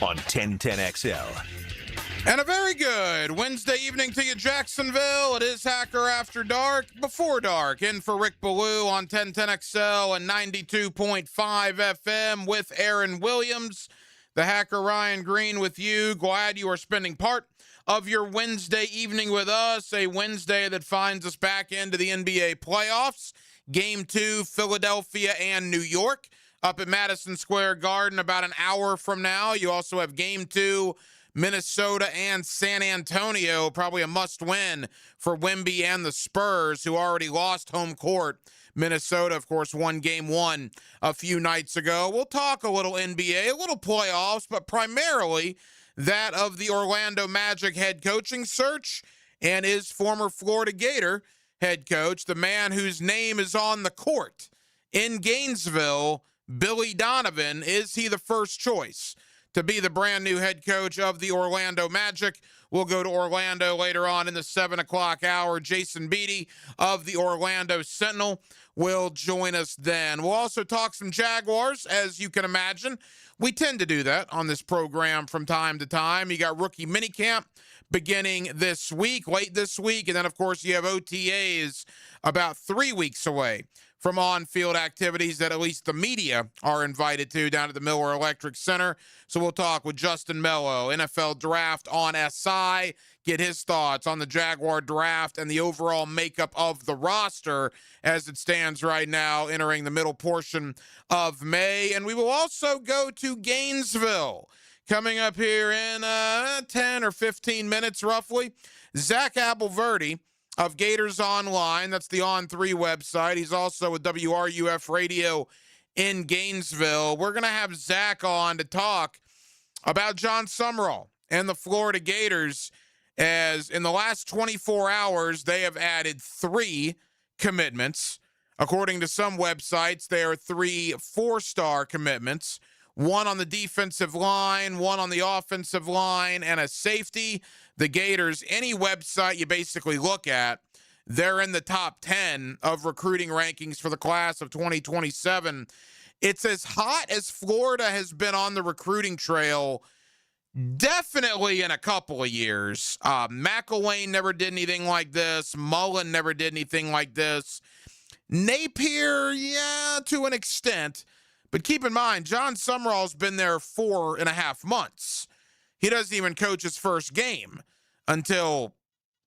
on 1010XL. And a very good Wednesday evening to you, Jacksonville. It is Hacker After Dark, Before Dark, in for Rick Ballou on 1010XL and 92.5 FM with Aaron Williams. The Hacker Ryan Green with you. Glad you are spending part of your Wednesday evening with us, a Wednesday that finds us back into the NBA playoffs. Game 2, Philadelphia and New York up at Madison Square Garden about an hour from now. You also have Game 2, Minnesota and San Antonio, probably a must-win for Wemby and the Spurs, who already lost home court. Minnesota, of course, won Game 1 a few nights ago. We'll talk a little NBA, a little playoffs, but primarily that of the Orlando Magic head coaching search and his former Florida Gator head coach, the man whose name is on the court in Gainesville, Billy Donovan. Is he the first choice to be the brand new head coach of the Orlando Magic? We'll go to Orlando later on in the 7 o'clock hour. Jason Beatty of the Orlando Sentinel will join us then. We'll also talk some Jaguars, as you can imagine. We tend to do that on this program from time to time. You got rookie minicamp beginning this week, late this week, and then, of course, you have OTAs about 3 weeks away from on-field activities that at least the media are invited to down at the Miller Electric Center. So we'll talk with Justin Mello, NFL Draft on SI, get his thoughts on the Jaguar draft and the overall makeup of the roster as it stands right now, entering the middle portion of May. And we will also go to Gainesville. Coming up here in 10 or 15 minutes, roughly, Zach Abolverdi of Gators Online. That's the On3 website. He's also with WRUF Radio in Gainesville. We're going to have Zach on to talk about John Summerall and the Florida Gators, as in the last 24 hours, they have added 3 commitments. According to some websites, there are 3 4-star commitments. 1 on the defensive line, 1 on the offensive line, and a safety. The Gators, any website you basically look at, they're in the top 10 of recruiting rankings for the class of 2027. It's as hot as Florida has been on the recruiting trail, definitely in a couple of years. McElwain never did anything like this. Mullen never did anything like this. Napier, yeah, to an extent. But keep in mind, John Summerall's been there 4.5 months. He doesn't even coach his first game until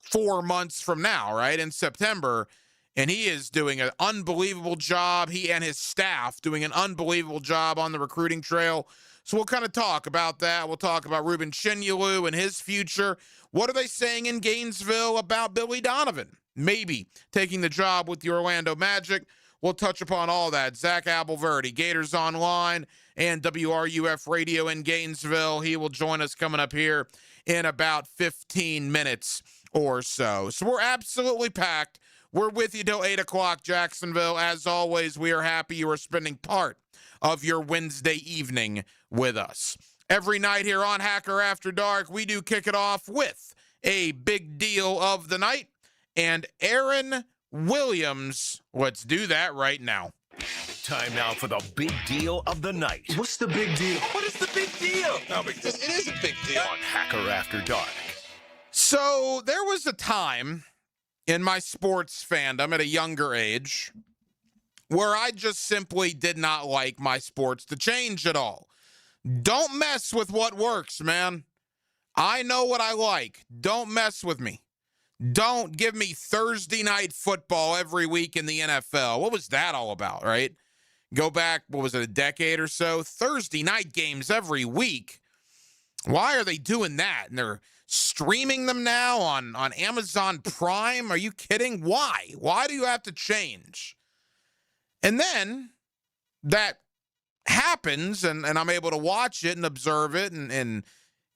4 months from now, right, in September. And he is doing an unbelievable job. He and his staff doing an unbelievable job on the recruiting trail. So we'll kind of talk about that. We'll talk about Ruben Chinyelu and his future. What are they saying in Gainesville about Billy Donovan maybe taking the job with the Orlando Magic? We'll touch upon all that. Zach Abolverdi, Gators Online, and WRUF Radio in Gainesville. He will join us coming up here in about 15 minutes or so. So we're absolutely packed. We're with you till 8 o'clock, Jacksonville. As always, we are happy you are spending part of your Wednesday evening with us. Every night here on Hacker After Dark, we do kick it off with a big deal of the night. And Aaron Williams, let's do that right now. Time now for the big deal of the night. What's the big deal? What is the big deal? No big deal. It is a big deal. On Hacker After Dark. So there was a time in my sports fandom at a younger age where I just simply did not like my sports to change at all. Don't mess with what works, man. I know what I like. Don't mess with me. Don't give me Thursday night football every week in the NFL. What was that all about, right? Go back, what was it, a decade or so? Thursday night games every week. Why are they doing that? And they're streaming them now on Amazon Prime? Are you kidding? Why? Why do you have to change? And then that happens, and I'm able to watch it and observe it and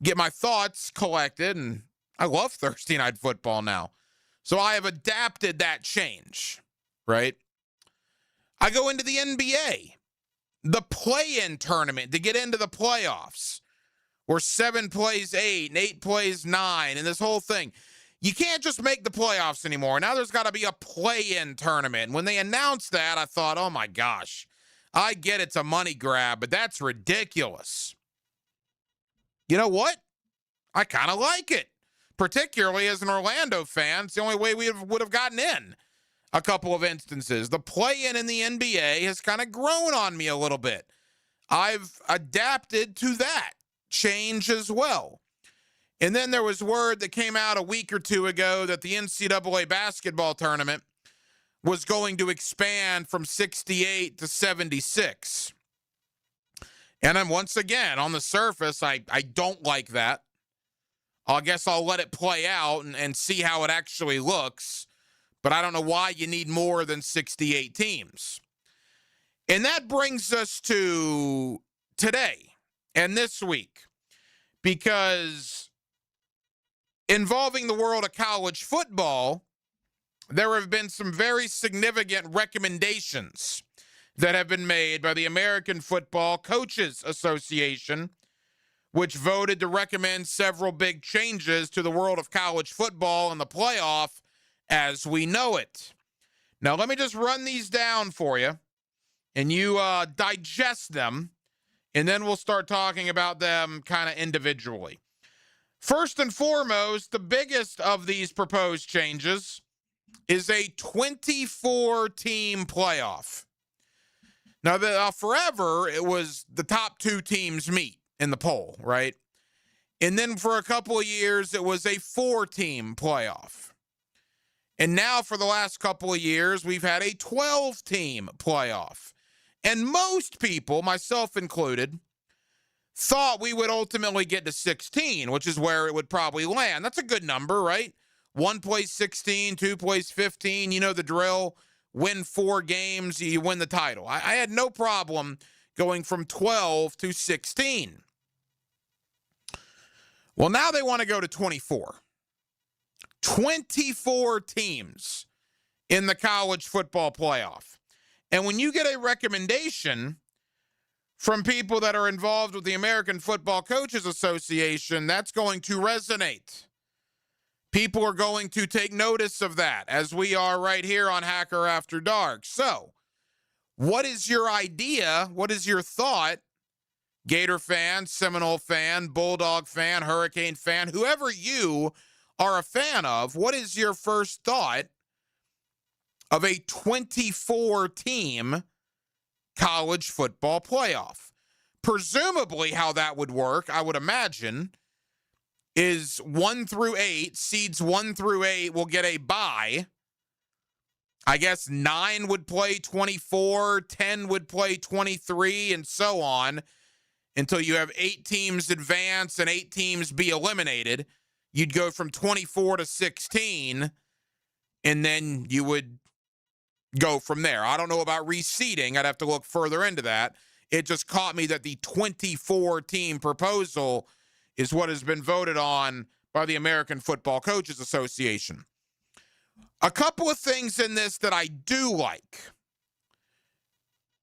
get my thoughts collected, and I love Thursday night football now. So I have adapted that change, right? I go into the NBA, the play-in tournament to get into the playoffs, where 7 plays 8 and 8 plays 9, and this whole thing. You can't just make the playoffs anymore. Now there's got to be a play-in tournament. And when they announced that, I thought, oh my gosh, I get it's a money grab, but that's ridiculous. you know what? I kind of like it, particularly as an Orlando fan. It's the only way we would have gotten in a couple of instances. The play-in in the NBA has kind of grown on me a little bit. I've adapted to that change as well. And then there was word that came out a week or two ago that the NCAA basketball tournament was going to expand from 68 to 76. And then once again, on the surface, I don't like that. I guess I'll let it play out and see how it actually looks. But I don't know why you need more than 68 teams. And that brings us to today and this week, because involving the world of college football, there have been some very significant recommendations that have been made by the American Football Coaches Association, which voted to recommend several big changes to the world of college football and the playoff as we know it. Now, let me just run these down for you, and you digest them, and then we'll start talking about them kind of individually. First and foremost, the biggest of these proposed changes is a 24-team playoff. Now, forever, it was the top two teams meet in the poll, right? And then for a couple of years, it was a 4-team playoff. And now for the last couple of years, we've had a 12-team playoff. And most people, myself included, thought we would ultimately get to 16, which is where it would probably land. That's a good number, right? One plays 16, two plays 15. You know the drill. Win 4 games, you win the title. I had no problem going from 12 to 16. Well, now they want to go to 24. 24 teams in the college football playoff. And when you get a recommendation from people that are involved with the American Football Coaches Association, that's going to resonate. People are going to take notice of that, as we are right here on Hacker After Dark. So, what is your idea? What is your thought? Gator fan, Seminole fan, Bulldog fan, Hurricane fan, whoever you are a fan of, what is your first thought of a 24-team college football playoff? Presumably how that would work, I would imagine, is 1 through 8, seeds 1 through 8 will get a bye. I guess 9 would play 24, 10 would play 23, and so on, until you have 8 teams advance and 8 teams be eliminated. You'd go from 24 to 16, and then you would go from there. I don't know about reseeding. I'd have to look further into that. It just caught me that the 24-team proposal is what has been voted on by the American Football Coaches Association. A couple of things in this that I do like.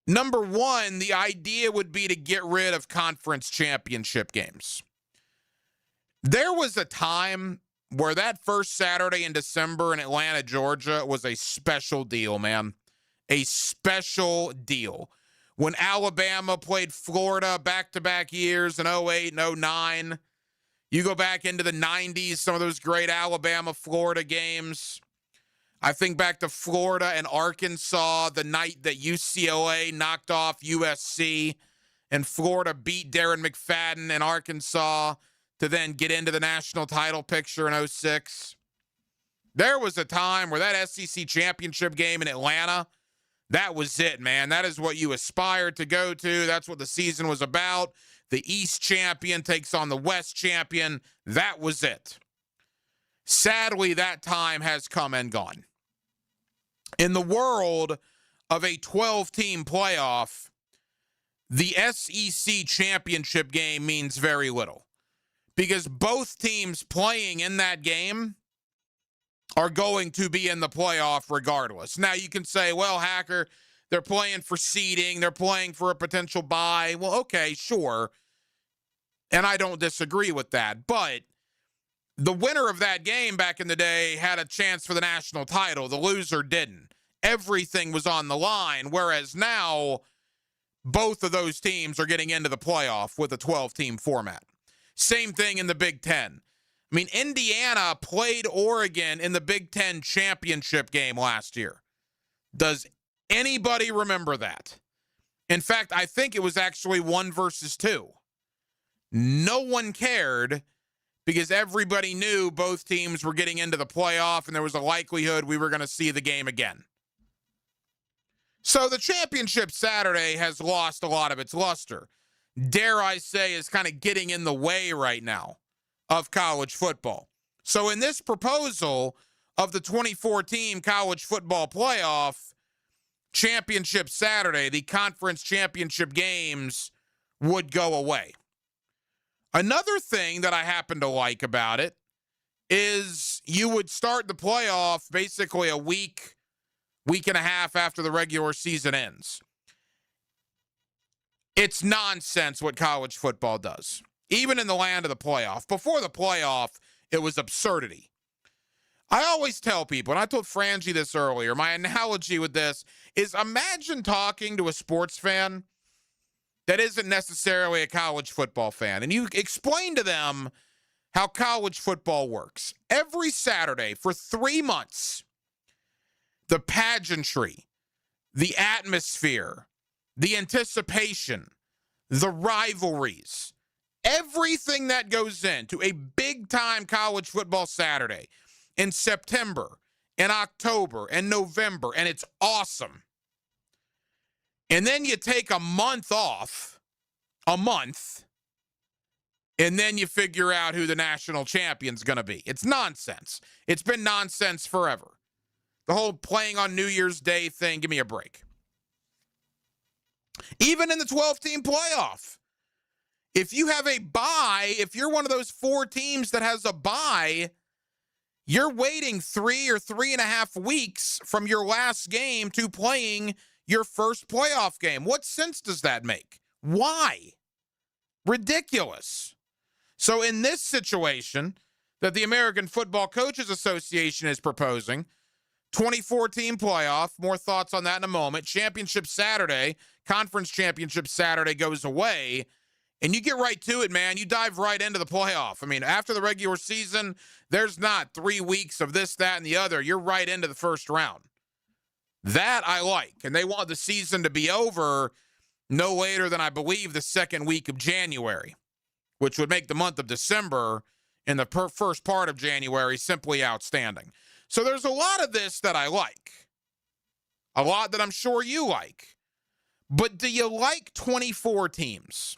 Number one, the idea would be to get rid of conference championship games. There was a time where that first Saturday in December in Atlanta, Georgia was a special deal, man. A special deal. When Alabama played Florida back-to-back years in 08 and 09, you go back into the 90s, some of those great Alabama-Florida games. I think back to Florida and Arkansas, the night that UCLA knocked off USC and Florida beat Darren McFadden in Arkansas to then get into the national title picture in 06. There was a time where that SEC championship game in Atlanta, that was it, man. That is what you aspired to go to. That's what the season was about. The East champion takes on the West champion. That was it. Sadly, that time has come and gone. In the world of a 12-team playoff, the SEC championship game means very little, because both teams playing in that game are going to be in the playoff regardless. Now, you can say, well, Hacker, they're playing for seeding, they're playing for a potential bye. Well, okay, sure. And I don't disagree with that. But the winner of that game back in the day had a chance for the national title. The loser didn't. Everything was on the line, whereas now both of those teams are getting into the playoff with a 12-team format. Same thing in the Big Ten. I mean, Indiana played Oregon in the Big Ten championship game last year. Does anybody remember that? In fact, I think it was actually 1-2. No one cared because everybody knew both teams were getting into the playoff and there was a likelihood we were going to see the game again. So the championship Saturday has lost a lot of its luster. Dare I say, is kind of getting in the way right now of college football. So in this proposal of the 2014 college football playoff, championship Saturday, the conference championship games would go away. Another thing that I happen to like about it is you would start the playoff basically a week and a half after the regular season ends. It's nonsense what college football does, even in the land of the playoff. Before the playoff, it was absurdity. I always tell people, and I told Frangie this earlier, my analogy with this is imagine talking to a sports fan that isn't necessarily a college football fan, and you explain to them how college football works. Every Saturday for 3 months, the pageantry, the atmosphere, the anticipation, the rivalries, everything that goes into a big-time college football Saturday in September, in October, and November, and it's awesome. And then you take a month off, and then you figure out who the national champion's going to be. It's nonsense. It's been nonsense forever. The whole playing on New Year's Day thing, give me a break. Even in the 12-team playoff, if you have a bye, if you're one of those 4 teams that has a bye, you're waiting 3 or 3.5 weeks from your last game to playing your first playoff game. What sense does that make? Why? Ridiculous. So in this situation that the American Football Coaches Association is proposing, 24-team playoff, more thoughts on that in a moment. Championship Saturday, conference championship Saturday goes away, and you get right to it, man. You dive right into the playoff. I mean, after the regular season, there's not 3 weeks of this, that, and the other. You're right into the first round. That I like, and they want the season to be over no later than, I believe, the second week of January, which would make the month of December and the first part of January simply outstanding. So there's a lot of this that I like, a lot that I'm sure you like. But do you like 24 teams?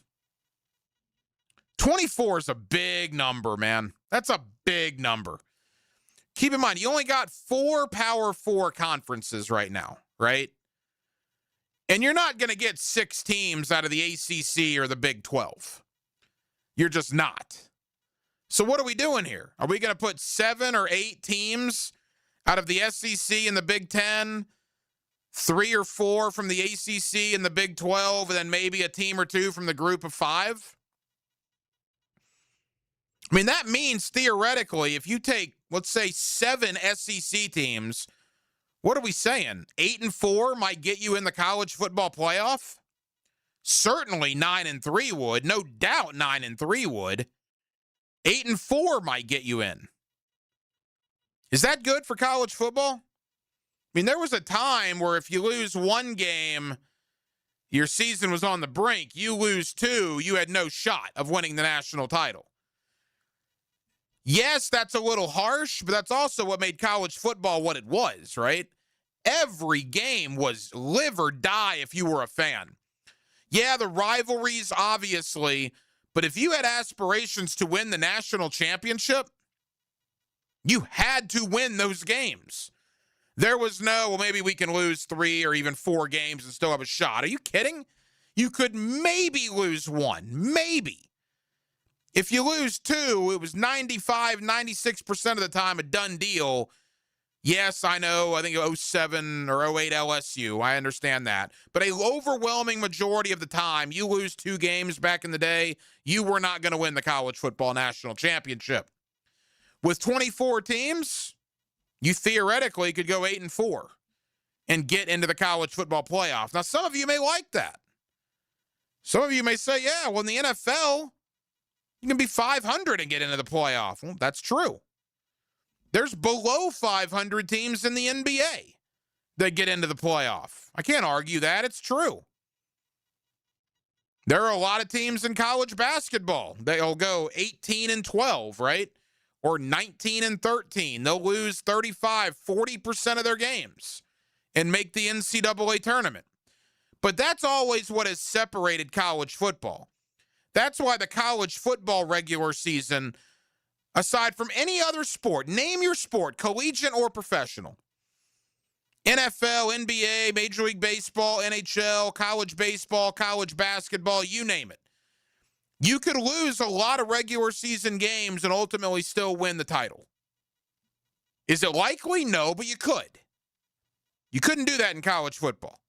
24 is a big number, man. That's a big number. Keep in mind, you only got 4 Power 4 conferences right now, right? And you're not going to get 6 teams out of the ACC or the Big 12. You're just not. So what are we doing here? Are we going to put 7 or 8 teams out of the SEC and the Big 10, 3 or 4 from the ACC and the Big 12, and then maybe a team or 2 from the group of 5? I mean, that means theoretically, if you take, let's say, 7 SEC teams, what are we saying? 8 and 4 might get you in the college football playoff? Certainly 9 and 3 would. No doubt 9 and 3 would. 8 and 4 might get you in. Is that good for college football? I mean, there was a time where if you lose 1 game, your season was on the brink. You lose 2, you had no shot of winning the national title. Yes, that's a little harsh, but that's also what made college football what it was, right? Every game was live or die if you were a fan. Yeah, the rivalries, obviously, but if you had aspirations to win the national championship, you had to win those games. There was no, well, maybe we can lose 3 or even 4 games and still have a shot. Are you kidding? You could maybe lose 1, maybe. If you lose 2, it was 95, 96% of the time a done deal. Yes, I know, I think 07 or 08 LSU, I understand that. But an overwhelming majority of the time, you lose 2 games back in the day, you were not going to win the college football national championship. With 24 teams, you theoretically could go 8 and 4 and get into the college football playoff. Now, some of you may like that. Some of you may say, yeah, well, in the NFL, You can be 500 and get into the playoff. Well, that's true. There's below 500 teams in the NBA that get into the playoff. I can't argue that. It's true. There are a lot of teams in college basketball. They'll go 18-12, right? Or 19-13. They'll lose 35, 40% of their games and make the NCAA tournament. But that's always what has separated college football. That's why the college football regular season, aside from any other sport, name your sport, collegiate or professional, NFL, NBA, Major League Baseball, NHL, college baseball, college basketball, you name it. You could lose a lot of regular season games and ultimately still win the title. Is it likely? No, but you could. You couldn't do that in college football.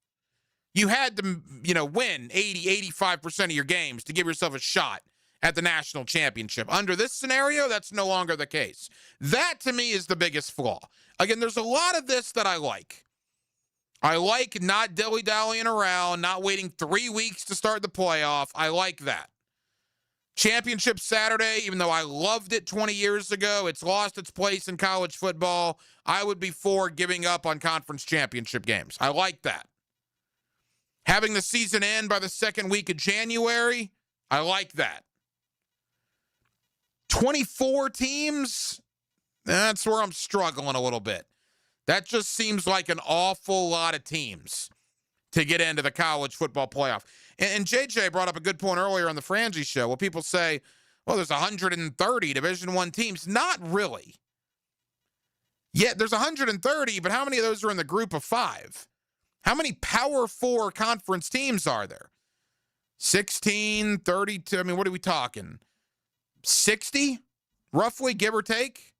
You had to, win 80, 85% of your games to give yourself a shot at the national championship. Under this scenario, that's no longer the case. That, to me, is the biggest flaw. Again, there's a lot of this that I like. I like not dilly-dallying around, not waiting 3 weeks to start the playoff. I like that. Championship Saturday, even though I loved it 20 years ago, it's lost its place in college football. I would be for giving up on conference championship games. I like that. Having the season end by the second week of January, I like that. 24 teams, that's where I'm struggling a little bit. That just seems like an awful lot of teams to get into the college football playoff. And JJ brought up a good point earlier on the Frangie show. Well, people say, well, there's 130 Division I teams. Not really. Yet there's 130, but how many of those are in the group of 5? How many Power 4 conference teams are there? 16, 32, what are we talking? 60, roughly, give or take?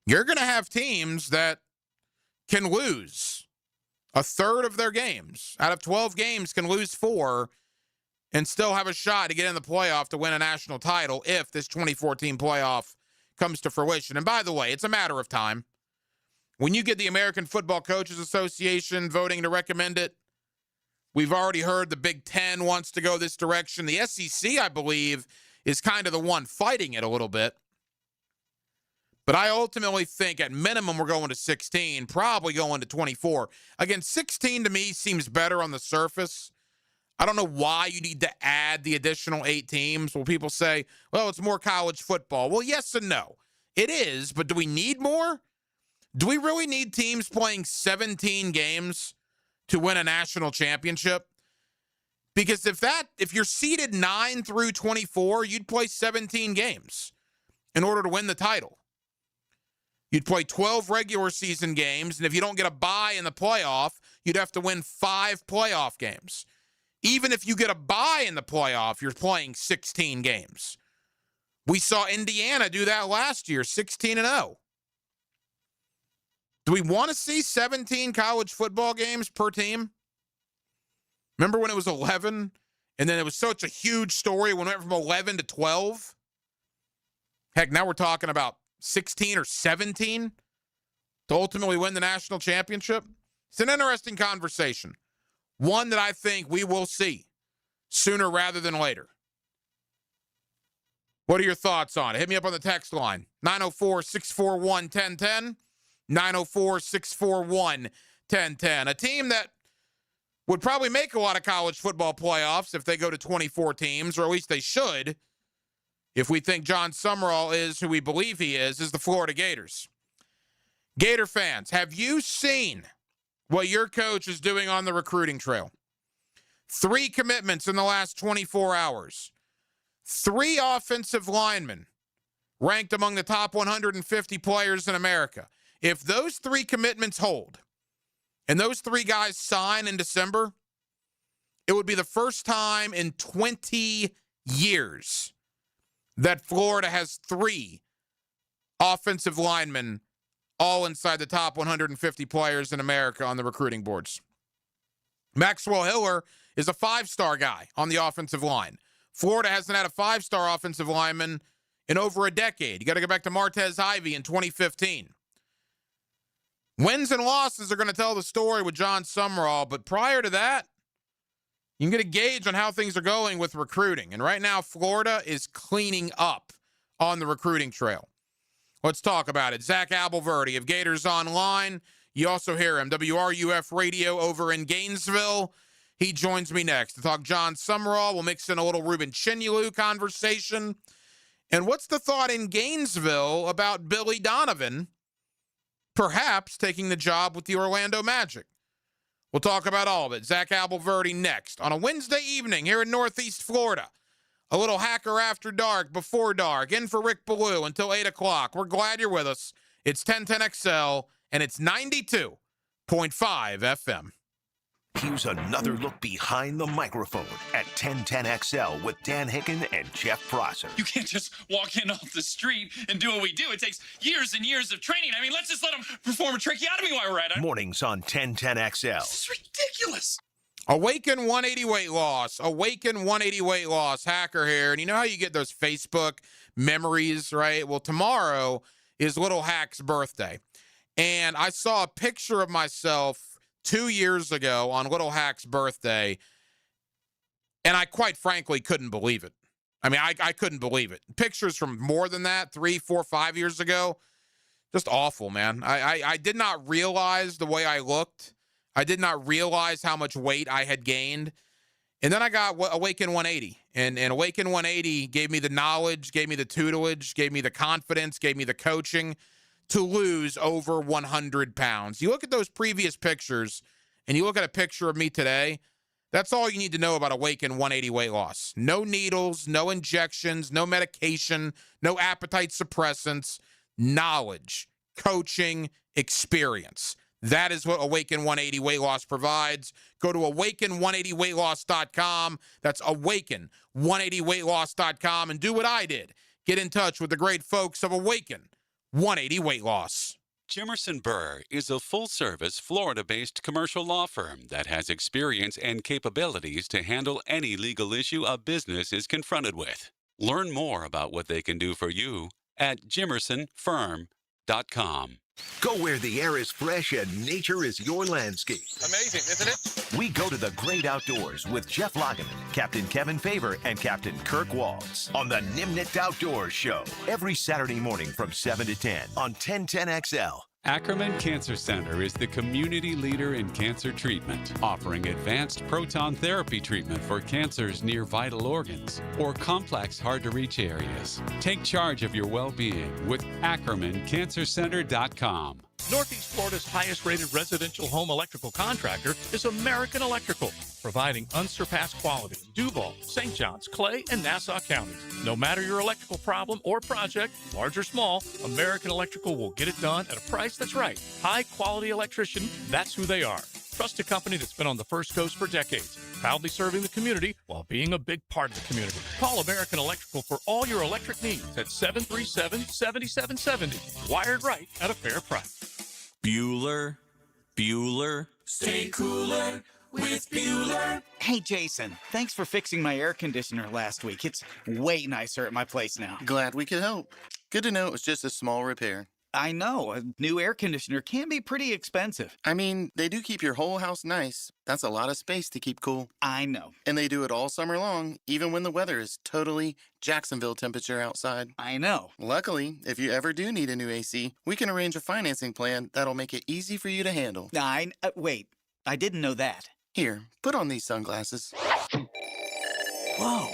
You're going to have teams that can lose a third of their games. Out of 12 games, can lose 4 and still have a shot to get in the playoff to win a national title if this 2014 playoff comes to fruition. And by the way, it's a matter of time. When you get the American Football Coaches Association voting to recommend it, we've already heard the Big Ten wants to go this direction. The SEC, I believe, is kind of the one fighting it a little bit. But I ultimately think at minimum we're going to 16, probably going to 24. Again, 16 to me seems better on the surface. I don't know why you need to add the additional 8 teams. Well, people say, well, it's more college football. Well, yes and no. It is, but do we need more? Do we really need teams playing 17 games to win a national championship? Because if you're seeded 9 through 24, you'd play 17 games in order to win the title. You'd play 12 regular season games, and if you don't get a bye in the playoff, you'd have to win 5 playoff games. Even if you get a bye in the playoff, you're playing 16 games. We saw Indiana do that last year, 16-0. Do we want to see 17 college football games per team? Remember when it was 11? And then it was such a huge story when it went from 11 to 12? Heck, now we're talking about 16 or 17 to ultimately win the national championship. It's an interesting conversation. One that I think we will see sooner rather than later. What are your thoughts on it? Hit me up on the text line, 904-641-1010. 904-641-1010. A team that would probably make a lot of college football playoffs if they go to 24 teams, or at least they should, if we think John Summerall is who we believe he is the Florida Gators. Gator fans, have you seen what your coach is doing on the recruiting trail? 3 commitments in the last 24 hours. 3 offensive linemen ranked among the top 150 players in America. If those 3 commitments hold and those 3 guys sign in December, it would be the first time in 20 years that Florida has 3 offensive linemen all inside the top 150 players in America on the recruiting boards. Maxwell Hiller is a 5-star guy on the offensive line. Florida hasn't had a 5-star offensive lineman in over a decade. You got to go back to Martez Ivey in 2015. Wins and losses are going to tell the story with John Summerall, but prior to that, You can get a gauge on how things are going with recruiting. And right now, Florida is cleaning up on the recruiting trail. Let's talk about it. Zach Abolverdi of Gators Online. You also hear him, WRUF Radio over in Gainesville. He joins me next to talk John Summerall. We'll mix in a little Ruben Chinyelu conversation. And what's the thought in Gainesville about Billy Donovan perhaps taking the job with the Orlando Magic? We'll talk about all of it. Zach Abolverdi next on a Wednesday evening here in Northeast Florida. A little Hacker After Dark, Before Dark, in for Rick Ballou until 8 o'clock. We're glad you're with us. It's 1010XL, and it's 92.5 FM. Here's another look behind the microphone at 1010XL with Dan Hicken and Jeff Prosser. You can't just walk in off the street and do what we do. It takes years and years of training. I mean, let's just let them perform a tracheotomy while we're at it. Mornings on 1010XL. This is ridiculous. Awaken 180 weight loss. Awaken 180 weight loss. Hacker here. And you know how you get those Facebook memories, right? Well, tomorrow is Little Hack's birthday. And I saw a picture of myself 2 years ago on Little Hack's birthday, and I quite frankly couldn't believe it. I mean, I couldn't believe it. Pictures from more than that, 3, 4, 5 years ago, just awful, man. I did not realize the way I looked. I did not realize how much weight I had gained. And then I got Awaken 180, and Awaken 180 gave me the knowledge, gave me the tutelage, gave me the confidence, gave me the coaching to lose over 100 pounds. You look at those previous pictures, and you look at a picture of me today, that's all you need to know about Awaken 180 weight loss. No needles, no injections, no medication, no appetite suppressants, knowledge, coaching, experience. That is what Awaken 180 weight loss provides. Go to awaken180weightloss.com. That's awaken180weightloss.com, and do what I did. Get in touch with the great folks of Awaken 180 weight loss. Jimerson Burr is a full-service, Florida-based commercial law firm that has experience and capabilities to handle any legal issue a business is confronted with. Learn more about what they can do for you at jimersonfirm.com. Go where the air is fresh and nature is your landscape. Amazing, isn't it? We go to the great outdoors with Jeff Lageman, Captain Kevin Favor, and Captain Kirk Walls on the Nimnicht Outdoors Show every Saturday morning from 7 to 10 on 1010XL. Ackerman Cancer Center is the community leader in cancer treatment, offering advanced proton therapy treatment for cancers near vital organs or complex, hard-to-reach areas. Take charge of your well-being with AckermanCancerCenter.com. Northeast Florida's highest-rated residential home electrical contractor is American Electrical, providing unsurpassed quality in Duval, St. Johns, Clay, and Nassau counties. No matter your electrical problem or project, large or small, American Electrical will get it done at a price that's right. High-quality electrician, that's who they are. Trusted company that's been on the First Coast for decades, proudly serving the community while being a big part of the community. Call American Electrical for all your electric needs at 737-7770. Wired right at a fair price. Bueller. Stay cooler with Bueller. Hey, Jason, thanks for fixing my air conditioner last week. It's way nicer at my place now. Glad we could help. Good to know it was just a small repair. I know, a new air conditioner can be pretty expensive. I mean, they do keep your whole house nice. That's a lot of space to keep cool. I know. And they do it all summer long, even when the weather is totally Jacksonville temperature outside. I know. Luckily, if you ever do need a new AC, we can arrange a financing plan that'll make it easy for you to handle. Wait, I didn't know that. Here, put on these sunglasses. Whoa.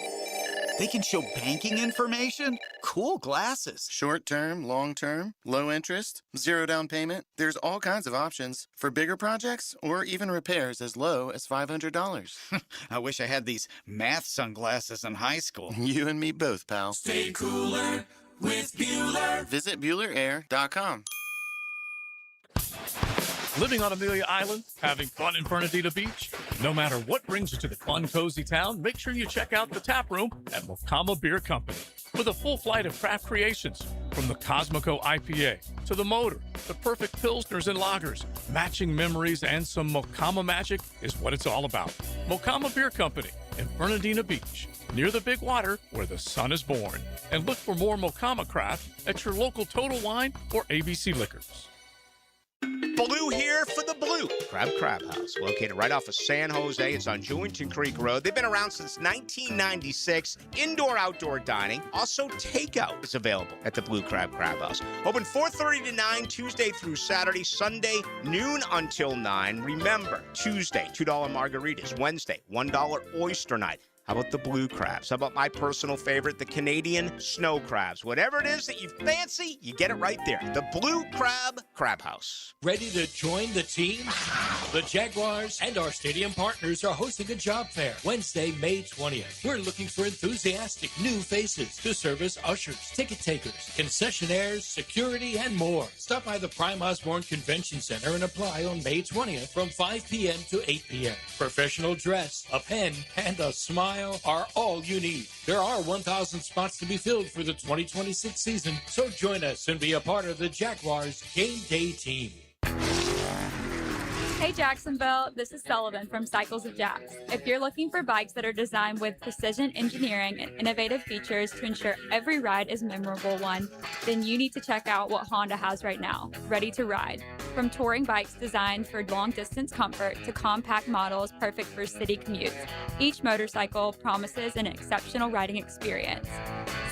They can show banking information? Cool glasses. Short term, long term, low interest, zero down payment. There's all kinds of options for bigger projects or even repairs as low as $500. I wish I had these math sunglasses in high school. You and me both, pal. Stay cooler with Bueller. Visit BuellerAir.com. Living on Amelia Island, having fun in Fernandina Beach? No matter what brings you to the fun, cozy town, make sure you check out the tap room at Mocama Beer Company. With a full flight of craft creations, from the Cosmico IPA to the Motor, the perfect pilsners and lagers, matching memories and some Mocama magic is what it's all about. Mocama Beer Company in Fernandina Beach, near the big water where the sun is born. And look for more Mocama craft at your local Total Wine or ABC Liquors. Blue here for the Blue Crab House, located right off of San Jose. It's on Jewington Creek Road. They've been around since 1996. Indoor-outdoor dining. Also, takeout is available at the Blue Crab House. Open 4:30 to 9, Tuesday through Saturday. Sunday, noon until 9. Remember, Tuesday, $2 margaritas. Wednesday, $1 oyster night. How about the blue crabs? How about my personal favorite, the Canadian snow crabs? Whatever it is that you fancy, you get it right there. The Blue Crab House. Ready to join the team? The Jaguars and our stadium partners are hosting a job fair Wednesday, May 20th. We're looking for enthusiastic new faces to serve as ushers, ticket takers, concessionaires, security, and more. Stop by the Prime Osborne Convention Center and apply on May 20th from 5 p.m. to 8 p.m. Professional dress, a pen, and a smile are all you need. There are 1,000 spots to be filled for the 2026 season, so join us and be a part of the Jaguars game day team. Hey Jacksonville, this is Sullivan from Cycles of Jacks. If you're looking for bikes that are designed with precision engineering and innovative features to ensure every ride is a memorable one, then you need to check out what Honda has right now, Ready to Ride. From touring bikes designed for long-distance comfort to compact models perfect for city commutes, each motorcycle promises an exceptional riding experience.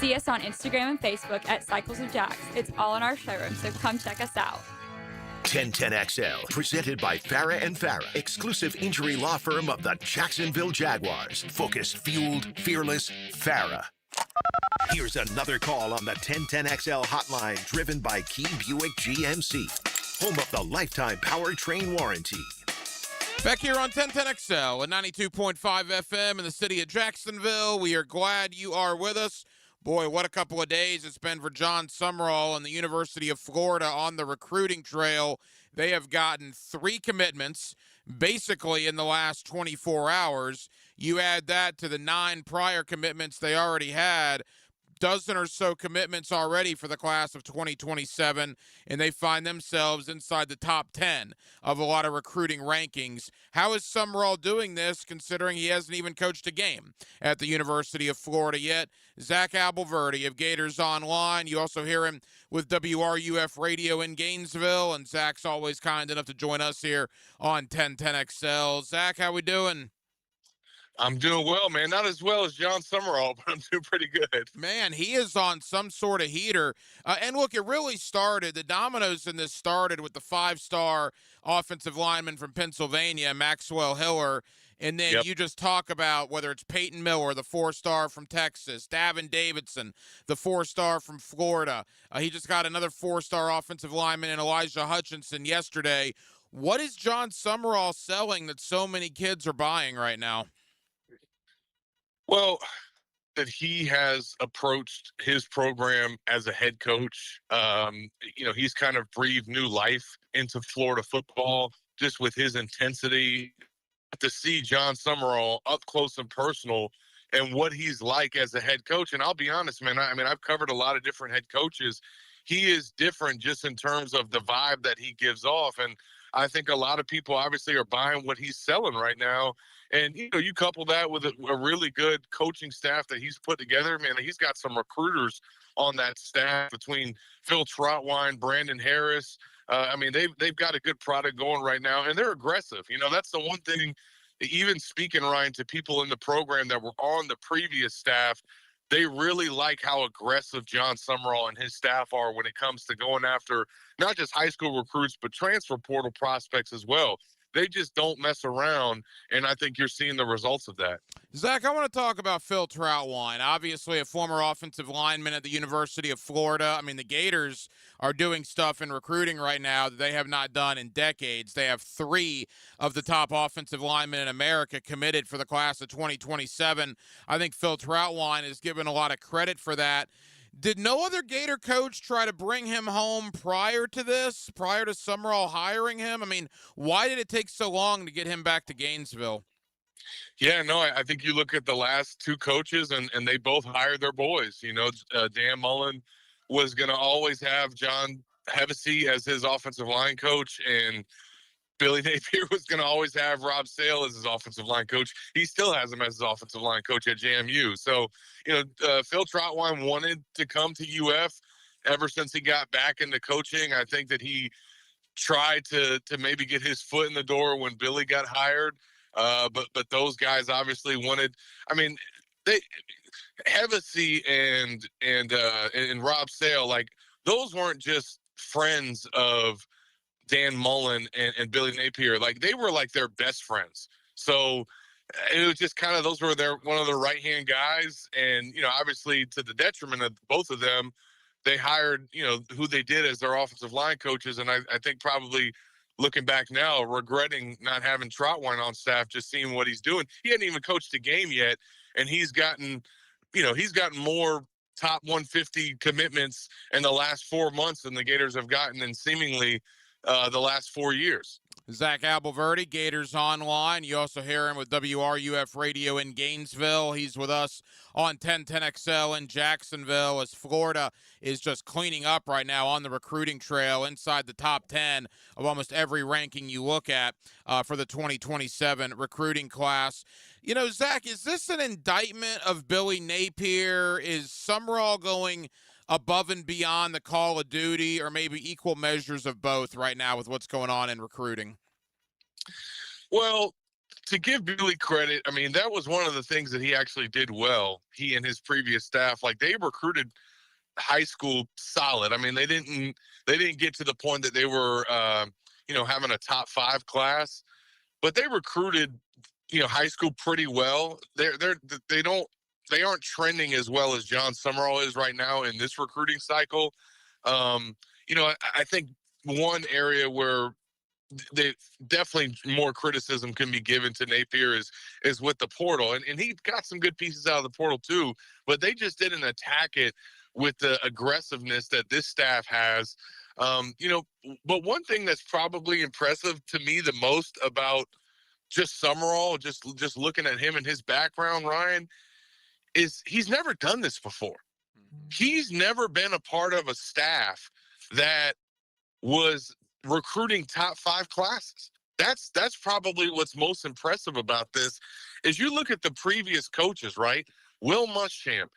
See us on Instagram and Facebook at Cycles of Jacks. It's all in our showroom, so come check us out. 1010XL, presented by Farah and Farah, exclusive injury law firm of the Jacksonville Jaguars. Focused, fueled, fearless, Farah. Here's another call on the 1010XL hotline, driven by Key Buick GMC, home of the lifetime powertrain warranty. Back here on 1010XL at 92.5 FM in the city of Jacksonville. We are glad you are with us. Boy, what a couple of days it's been for John Summerall and the University of Florida on the recruiting trail. They have gotten 3 commitments basically in the last 24 hours. You add that to the 9 prior commitments they already had, dozen or so commitments already for the class of 2027, and they find themselves inside the top 10 of a lot of recruiting rankings. How is Summerall doing this, considering he hasn't even coached a game at the University of Florida yet? Zach Abolverdi of Gators Online. You also hear him with WRUF Radio in Gainesville, and Zach's always kind enough to join us here on 1010XL. Zach, how we doing? I'm doing well, man. Not as well as John Summerall, but I'm doing pretty good. Man, he is on some sort of heater. And look, it really started, the dominoes in this started with the 5-star offensive lineman from Pennsylvania, Maxwell Hiller. And then you just talk about whether it's Peyton Miller, the 4-star from Texas, Davin Davidson, the 4-star from Florida. He just got another 4-star offensive lineman in Elijah Hutchinson yesterday. What is John Summerall selling that so many kids are buying right now? Well, that he has approached his program as a head coach. He's kind of breathed new life into Florida football just with his intensity. To see John Summerall up close and personal and what he's like as a head coach. And I'll be honest, man, I've covered a lot of different head coaches. He is different just in terms of the vibe that he gives off. And I think a lot of people obviously are buying what he's selling right now. And, you couple that with a really good coaching staff that he's put together, man, he's got some recruiters on that staff between Phil Trotwine, Brandon Harris. They've got a good product going right now, and they're aggressive. That's the one thing, even speaking, Ryan, to people in the program that were on the previous staff, they really like how aggressive John Summerall and his staff are when it comes to going after not just high school recruits, but transfer portal prospects as well. They just don't mess around, and I think you're seeing the results of that. Zach, I want to talk about Phil Troutwine, obviously a former offensive lineman at the University of Florida. The Gators are doing stuff in recruiting right now that they have not done in decades. They have 3 of the top offensive linemen in America committed for the class of 2027. I think Phil Troutwine is given a lot of credit for that. Did no other Gator coach try to bring him home prior to this, prior to Summerall hiring him? Why did it take so long to get him back to Gainesville? Yeah, no, I think you look at the last 2 coaches, and they both hired their boys. Dan Mullen was going to always have John Hevesy as his offensive line coach, and Billy Napier was going to always have Rob Sale as his offensive line coach. He still has him as his offensive line coach at JMU. So, Phil Trotwine wanted to come to UF ever since he got back into coaching. I think that he tried to maybe get his foot in the door when Billy got hired. But those guys obviously wanted. I mean, they Hevesy and Rob Sale, like those weren't just friends of Dan Mullen and Billy Napier. Like they were like their best friends. So it was just kind of those were one of their right hand guys, and obviously to the detriment of both of them, they hired who they did as their offensive line coaches, and I think probably looking back now, regretting not having Trotwine on staff, just seeing what he's doing. He hadn't even coached a game yet, and he's gotten more top 150 commitments in the last 4 months than the Gators have gotten in seemingly the last 4 years. Zach Abelverde, Gators Online. You also hear him with WRUF Radio in Gainesville. He's with us on 1010XL in Jacksonville as Florida is just cleaning up right now on the recruiting trail inside the top 10 of almost every ranking you look at for the 2027 recruiting class. Zach, is this an indictment of Billy Napier? Is Summerall going above and beyond the call of duty, or maybe equal measures of both right now with what's going on in recruiting? Well, to give Billy credit, I mean, that was one of the things that he actually did well. He and his previous staff, like they recruited high school solid. I mean, they didn't get to the point that they were, having a top 5 class, but they recruited, high school pretty well. They aren't trending as well as John Summerall is right now in this recruiting cycle. I think one area where they definitely more criticism can be given to Napier is with the portal. And he got some good pieces out of the portal too, but they just didn't attack it with the aggressiveness that this staff has. But one thing that's probably impressive to me the most about just Summerall, just looking at him and his background, Ryan, is he's never done this before. He's never been a part of a staff that was recruiting top 5 classes. That's probably what's most impressive about this is you look at the previous coaches, right? Will Muschamp,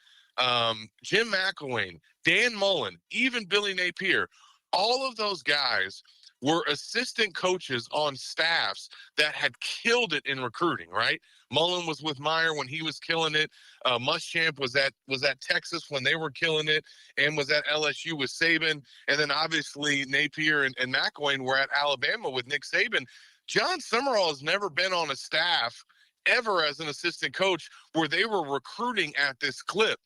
Jim McElwain, Dan Mullen, even Billy Napier, all of those guys were assistant coaches on staffs that had killed it in recruiting, right? Mullen was with Meyer when he was killing it. Muschamp was at Texas when they were killing it, and was at LSU with Saban. And then obviously Napier and McElwain were at Alabama with Nick Saban. John Summerall has never been on a staff ever as an assistant coach where they were recruiting at this clip.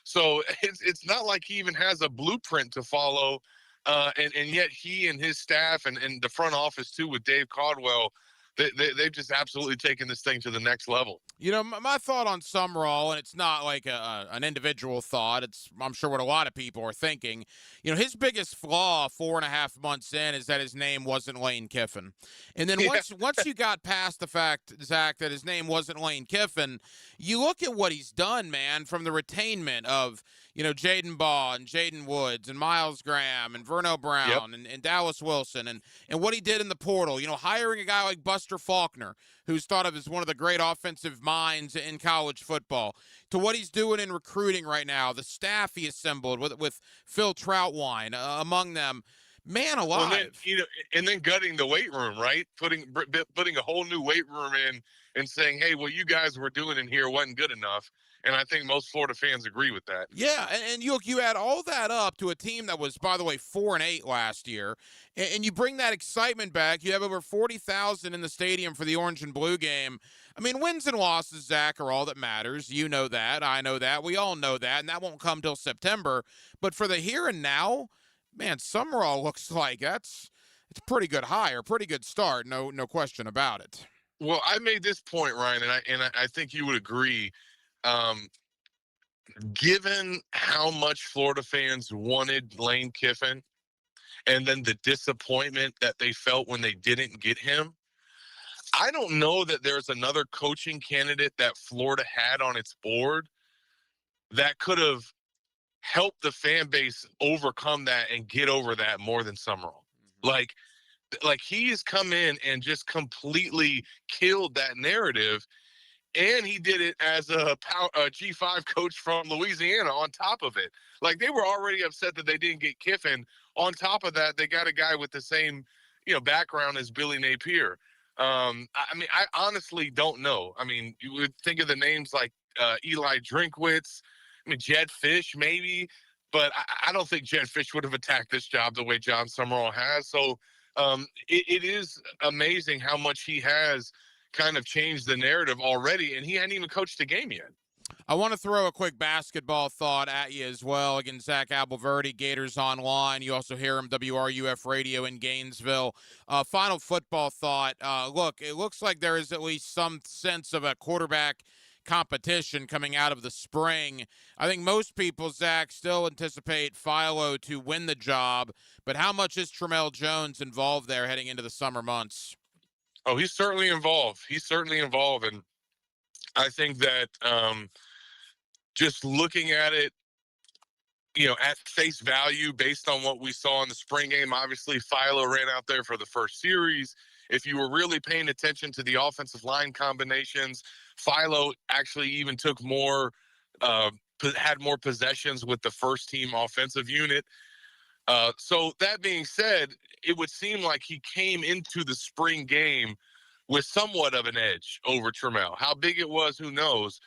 So it's not like he even has a blueprint to follow. And yet he and his staff and the front office too with Dave Caldwell, they've just absolutely taken this thing to the next level. My thought on Summerall, and it's not like an individual thought, it's I'm sure what a lot of people are thinking. His biggest flaw 4.5 months in is that his name wasn't Lane Kiffin. And then once you got past the fact, Zach, that his name wasn't Lane Kiffin, you look at what he's done, man, from the retainment of Jaden Baugh and Jaden Woods and Miles Graham and Verno Brown and Dallas Wilson and what he did in the portal, hiring a guy like Buster Faulkner, who's thought of as one of the great offensive minds in college football, to what he's doing in recruiting right now, the staff he assembled with Phil Troutwine among them. Man alive. Well, and then gutting the weight room, right? Putting a whole new weight room in and saying, hey, what you guys were doing in here wasn't good enough. And I think most Florida fans agree with that. Yeah, and you add all that up to a team that was, by the way, 4-8 last year, and you bring that excitement back. You have over 40,000 in the stadium for the Orange and Blue game. I mean, wins and losses, Zach, are all that matters. You know that. I know that. We all know that, and that won't come till September. But for the here and now, man, Summerall looks like it's a pretty good hire, pretty good start, no question about it. Well, I made this point, Ryan, and I think you would agree. Given how much Florida fans wanted Lane Kiffin and then the disappointment that they felt when they didn't get him, I don't know that there's another coaching candidate that Florida had on its board that could have helped the fan base overcome that and get over that more than Summerall. Like he has come in and just completely killed that narrative. And he did it as a G5 coach from Louisiana on top of it. Like, they were already upset that they didn't get Kiffin. On top of that, they got a guy with the same, background as Billy Napier. I honestly don't know. I mean, you would think of the names like Eli Drinkwitz, Jed Fish maybe, but I don't think Jed Fish would have attacked this job the way John Summerall has. So it is amazing how much he has kind of changed the narrative already, and he hadn't even coached a game yet. I want to throw a quick basketball thought at you as well. Again, Zach Abolverdi, Gators Online. You also hear him WRUF Radio in Gainesville. Final football thought. Look, it looks like there is at least some sense of a quarterback competition coming out of the spring. I think most people, Zach, still anticipate Philo to win the job, but how much is Tramel Jones involved there heading into the summer months? Oh, he's certainly involved. And I think that just looking at it, at face value based on what we saw in the spring game, obviously Philo ran out there for the first series. If you were really paying attention to the offensive line combinations, Philo actually even took had more possessions with the first team offensive unit. So that being said, it would seem like he came into the spring game with somewhat of an edge over Tramel. How big it was, who knows?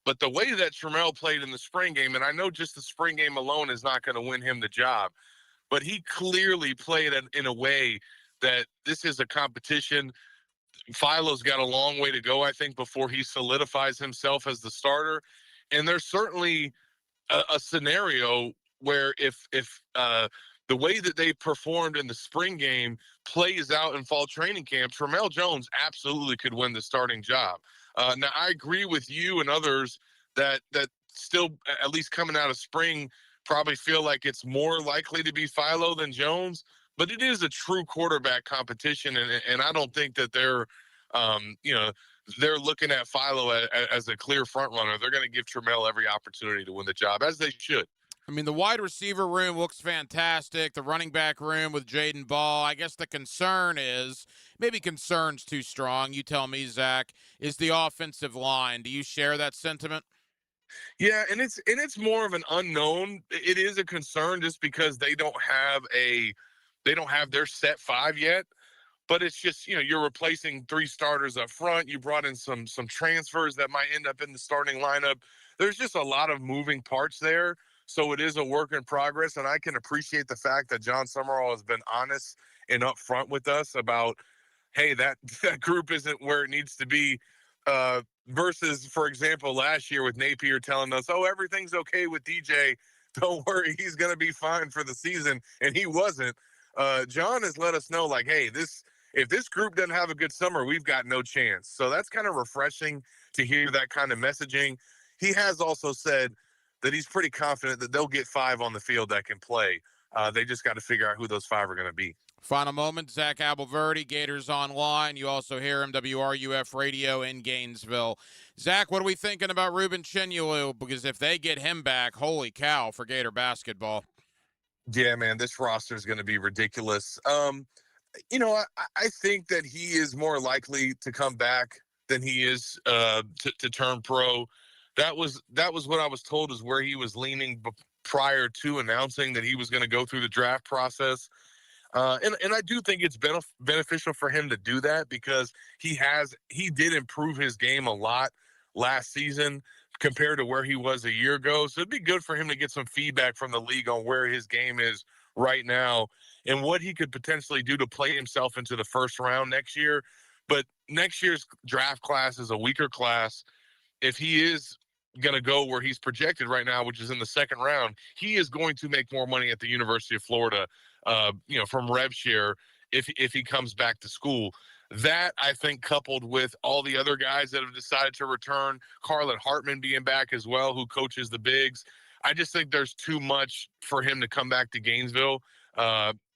But the way that Tramel played in the spring game, and I know just the spring game alone is not going to win him the job, but he clearly played in a way that this is a competition. Philo's got a long way to go, I think, before he solidifies himself as the starter. And there's certainly a scenario where if the way that they performed in the spring game plays out in fall training camp, Tramel Jones absolutely could win the starting job. Now, I agree with you and others that still, at least coming out of spring, probably feel like it's more likely to be Philo than Jones. But it is a true quarterback competition, and I don't think that they're looking at Philo as a clear front runner. They're going to give Tramel every opportunity to win the job, as they should. I mean, the wide receiver room looks fantastic. The running back room with Jaden Ball. I guess the concern is, maybe concern's too strong. You tell me, Zach, is the offensive line. Do you share that sentiment? Yeah, and it's more of an unknown. It is a concern just because they don't have their set five yet. But it's just, you're replacing three starters up front. You brought in some transfers that might end up in the starting lineup. There's just a lot of moving parts there. So it is a work in progress, and I can appreciate the fact that John Summerall has been honest and upfront with us about, hey, that group isn't where it needs to be, versus, for example, last year with Napier telling us, oh, everything's okay with DJ. Don't worry, he's going to be fine for the season, and he wasn't. John has let us know, like, hey, if this group doesn't have a good summer, we've got no chance. So that's kind of refreshing to hear that kind of messaging. He has also said that he's pretty confident that they'll get five on the field that can play. They just got to figure out who those five are going to be. Final moment, Zach Abolverdi, Gators Online. You also hear him, WRUF Radio in Gainesville. Zach, what are we thinking about Ruben Chinyalu? Because if they get him back, holy cow for Gator basketball. Yeah, man, this roster is going to be ridiculous. I think that he is more likely to come back than he is to turn pro. That was what I was told is where he was leaning prior to announcing that he was going to go through the draft process. And I do think it's beneficial for him to do that because he did improve his game a lot last season compared to where he was a year ago. So it'd be good for him to get some feedback from the league on where his game is right now and what he could potentially do to play himself into the first round next year. But next year's draft class is a weaker class. If he is going to go where he's projected right now, which is in the second round, he is going to make more money at the University of Florida, from rev share if he comes back to school. That, I think, coupled with all the other guys that have decided to return, Carlin Hartman being back as well, who coaches the bigs, I just think there's too much for him to come back to Gainesville.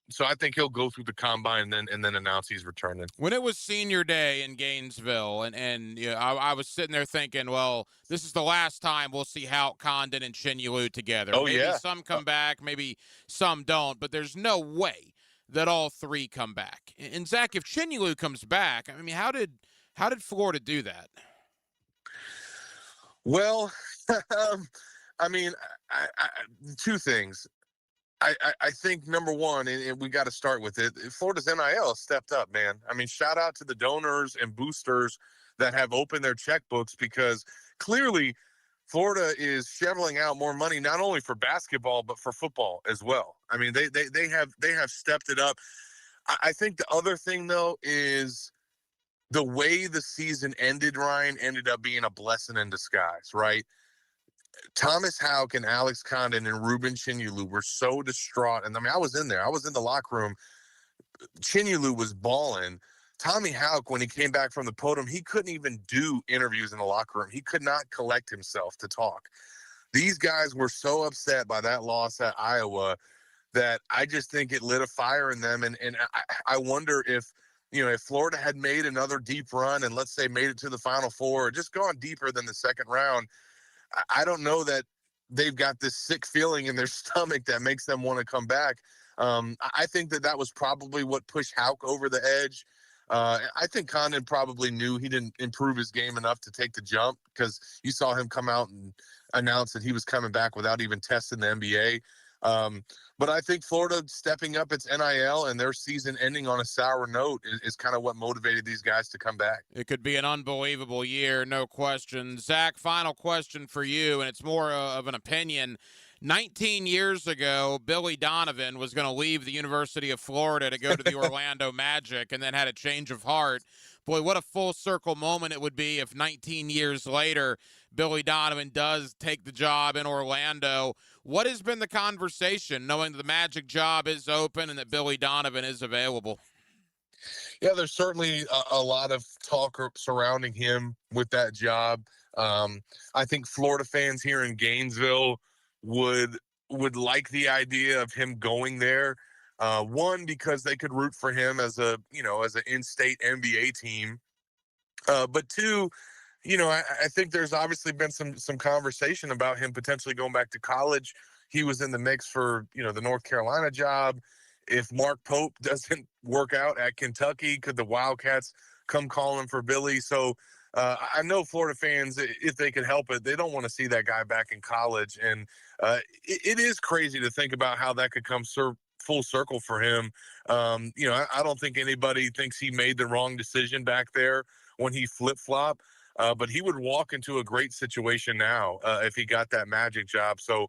So I think he'll go through the combine and then announce he's returning. When it was senior day in Gainesville, and I was sitting there thinking, well, this is the last time we'll see Houck, Condon, and Chinyalu together. Oh, maybe yeah. Some come back, maybe some don't, but there's no way that all three come back. And Zach, if Chinyalu comes back, I mean, how did Florida do that? Well, I mean, two things. I think number one, and we got to start with it, Florida's NIL stepped up, man. I mean, shout out to the donors and boosters that have opened their checkbooks, because clearly Florida is shoveling out more money, not only for basketball, but for football as well. I mean, they have stepped it up. I think the other thing, though, is the way the season ended, Ryan, ended up being a blessing in disguise, right? Thomas Houck and Alex Condon and Ruben Chinyelu were so distraught. And I mean, I was in there. I was in the locker room. Chinyelu was balling. Tommy Houck, when he came back from the podium, he couldn't even do interviews in the locker room. He could not collect himself to talk. These guys were so upset by that loss at Iowa that I just think it lit a fire in them. And I wonder if, if Florida had made another deep run and, let's say, made it to the Final Four or just gone deeper than the second round, I don't know that they've got this sick feeling in their stomach that makes them want to come back. I think that was probably what pushed Houck over the edge. I think Condon probably knew he didn't improve his game enough to take the jump, because you saw him come out and announce that he was coming back without even testing the NBA. But I think Florida stepping up its NIL and their season ending on a sour note is kind of what motivated these guys to come back. It could be an unbelievable year, no question. Zach, final question for you, and it's more of an opinion. 19 years ago, Billy Donovan was going to leave the University of Florida to go to the Orlando Magic and then had a change of heart. Boy, what a full circle moment it would be if 19 years later, Billy Donovan does take the job in Orlando. What has been the conversation, knowing that the Magic job is open and that Billy Donovan is available? Yeah, there's certainly a lot of talk surrounding him with that job. I think Florida fans here in Gainesville would like the idea of him going there. One, because they could root for him as an in-state NBA team. But two, I think there's obviously been some conversation about him potentially going back to college. He was in the mix for, the North Carolina job. If Mark Pope doesn't work out at Kentucky, could the Wildcats come calling for Billy? So I know Florida fans, if they could help it, they don't want to see that guy back in college. And it is crazy to think about how that could come full circle for him. I don't think anybody thinks he made the wrong decision back there when he flip-flopped. But he would walk into a great situation now if he got that Magic job. So,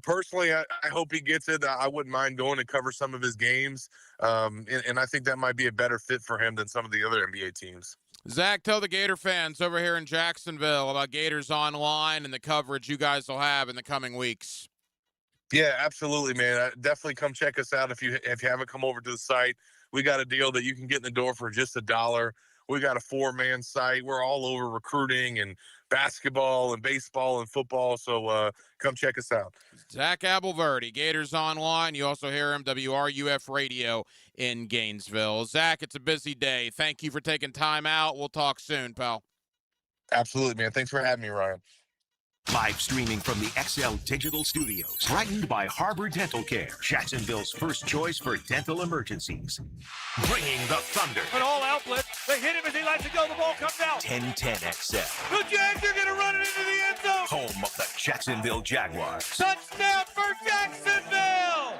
personally, I hope he gets it. I wouldn't mind going to cover some of his games. And I think that might be a better fit for him than some of the other NBA teams. Zach, tell the Gator fans over here in Jacksonville about Gators Online and the coverage you guys will have in the coming weeks. Yeah, absolutely, man. Definitely come check us out if you haven't come over to the site. We got a deal that you can get in the door for just $1. We got a 4-man site. We're all over recruiting and basketball and baseball and football. So come check us out. Zach Abolverdi, Gators Online. You also hear him, WRUF Radio in Gainesville. Zach, it's a busy day. Thank you for taking time out. We'll talk soon, pal. Absolutely, man. Thanks for having me, Ryan. Live streaming from the XL Digital Studios. Brightened by Harbor Dental Care, Jacksonville's first choice for dental emergencies. Bringing the thunder. An all outlet. They hit him as he lets it go. The ball comes out. 1010 XL. The Jags are going to run it into the end zone. Home of the Jacksonville Jaguars. Touchdown for Jacksonville.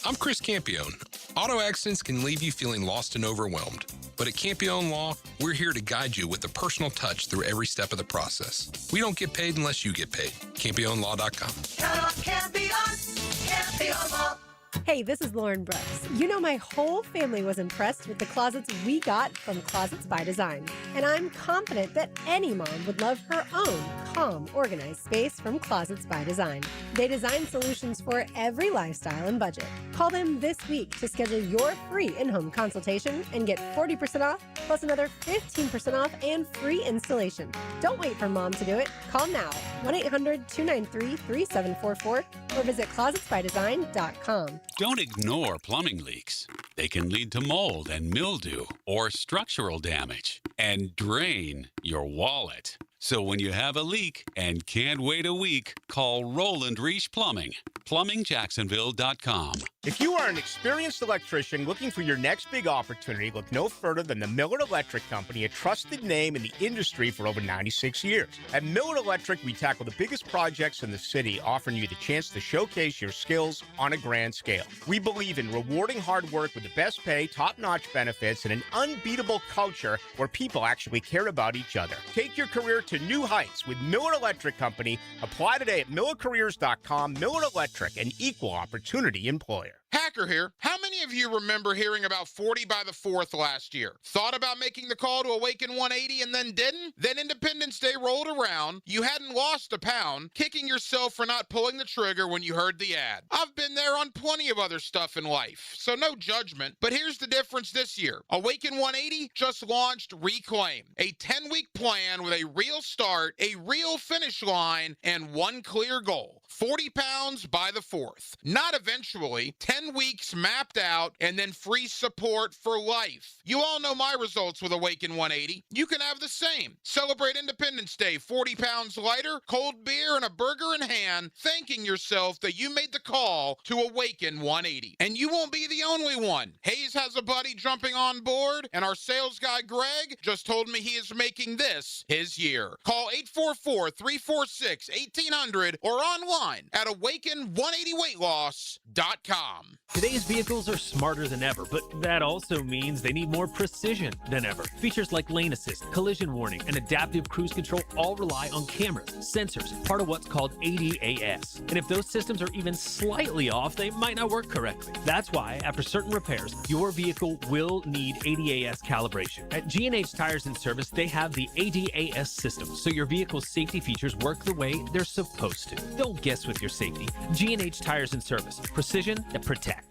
I'm Chris Campione. Auto accidents can leave you feeling lost and overwhelmed. But at Campione Law, we're here to guide you with a personal touch through every step of the process. We don't get paid unless you get paid. CampioneLaw.com. Count on Campione. Campione Law. Hey, this is Lauren Brooks. You know, my whole family was impressed with the closets we got from Closets by Design. And I'm confident that any mom would love her own calm, organized space from Closets by Design. They design solutions for every lifestyle and budget. Call them this week to schedule your free in-home consultation and get 40% off, plus another 15% off and free installation. Don't wait for mom to do it. Call now, 1-800-293-3744 or visit closetsbydesign.com. Don't ignore plumbing leaks. They can lead to mold and mildew or structural damage and drain your wallet. So when you have a leak and can't wait a week, call Roland Reich Plumbing. PlumbingJacksonville.com. If you are an experienced electrician looking for your next big opportunity, look no further than the Miller Electric Company, a trusted name in the industry for over 96 years. At Miller Electric, we tackle the biggest projects in the city, offering you the chance to showcase your skills on a grand scale. We believe in rewarding hard work with the best pay, top-notch benefits, and an unbeatable culture where people actually care about each other. Take your career to new heights with Miller Electric Company. Apply today at millercareers.com. Miller Electric, an equal opportunity employer. Hacker here. How many of you remember hearing about 40 by the 4th last year? Thought about making the call to Awaken 180 and then didn't? Then Independence Day rolled around, you hadn't lost a pound, kicking yourself for not pulling the trigger when you heard the ad. I've been there on plenty of other stuff in life, so no judgment. But here's the difference this year. Awaken 180 just launched Reclaim, a 10-week plan with a real start, a real finish line, and one clear goal. 40 pounds by the 4th. Not eventually, 10 weeks mapped out, and then free support for life. You all know my results with Awaken 180. You can have the same. Celebrate Independence Day 40 pounds lighter, cold beer, and a burger in hand, thanking yourself that you made the call to Awaken 180. And you won't be the only one. Hayes has a buddy jumping on board, and our sales guy Greg just told me he is making this his year. Call 844-346-1800 or online at awaken180weightloss.com. Today's vehicles are smarter than ever, but that also means they need more precision than ever. Features like lane assist, collision warning, and adaptive cruise control all rely on cameras, sensors, part of what's called ADAS. And if those systems are even slightly off, they might not work correctly. That's why, after certain repairs, your vehicle will need ADAS calibration. At G&H Tires and Service, they have the ADAS system, so your vehicle's safety features work the way they're supposed to. Don't guess with your safety. G&H Tires and Service. Precision that protects.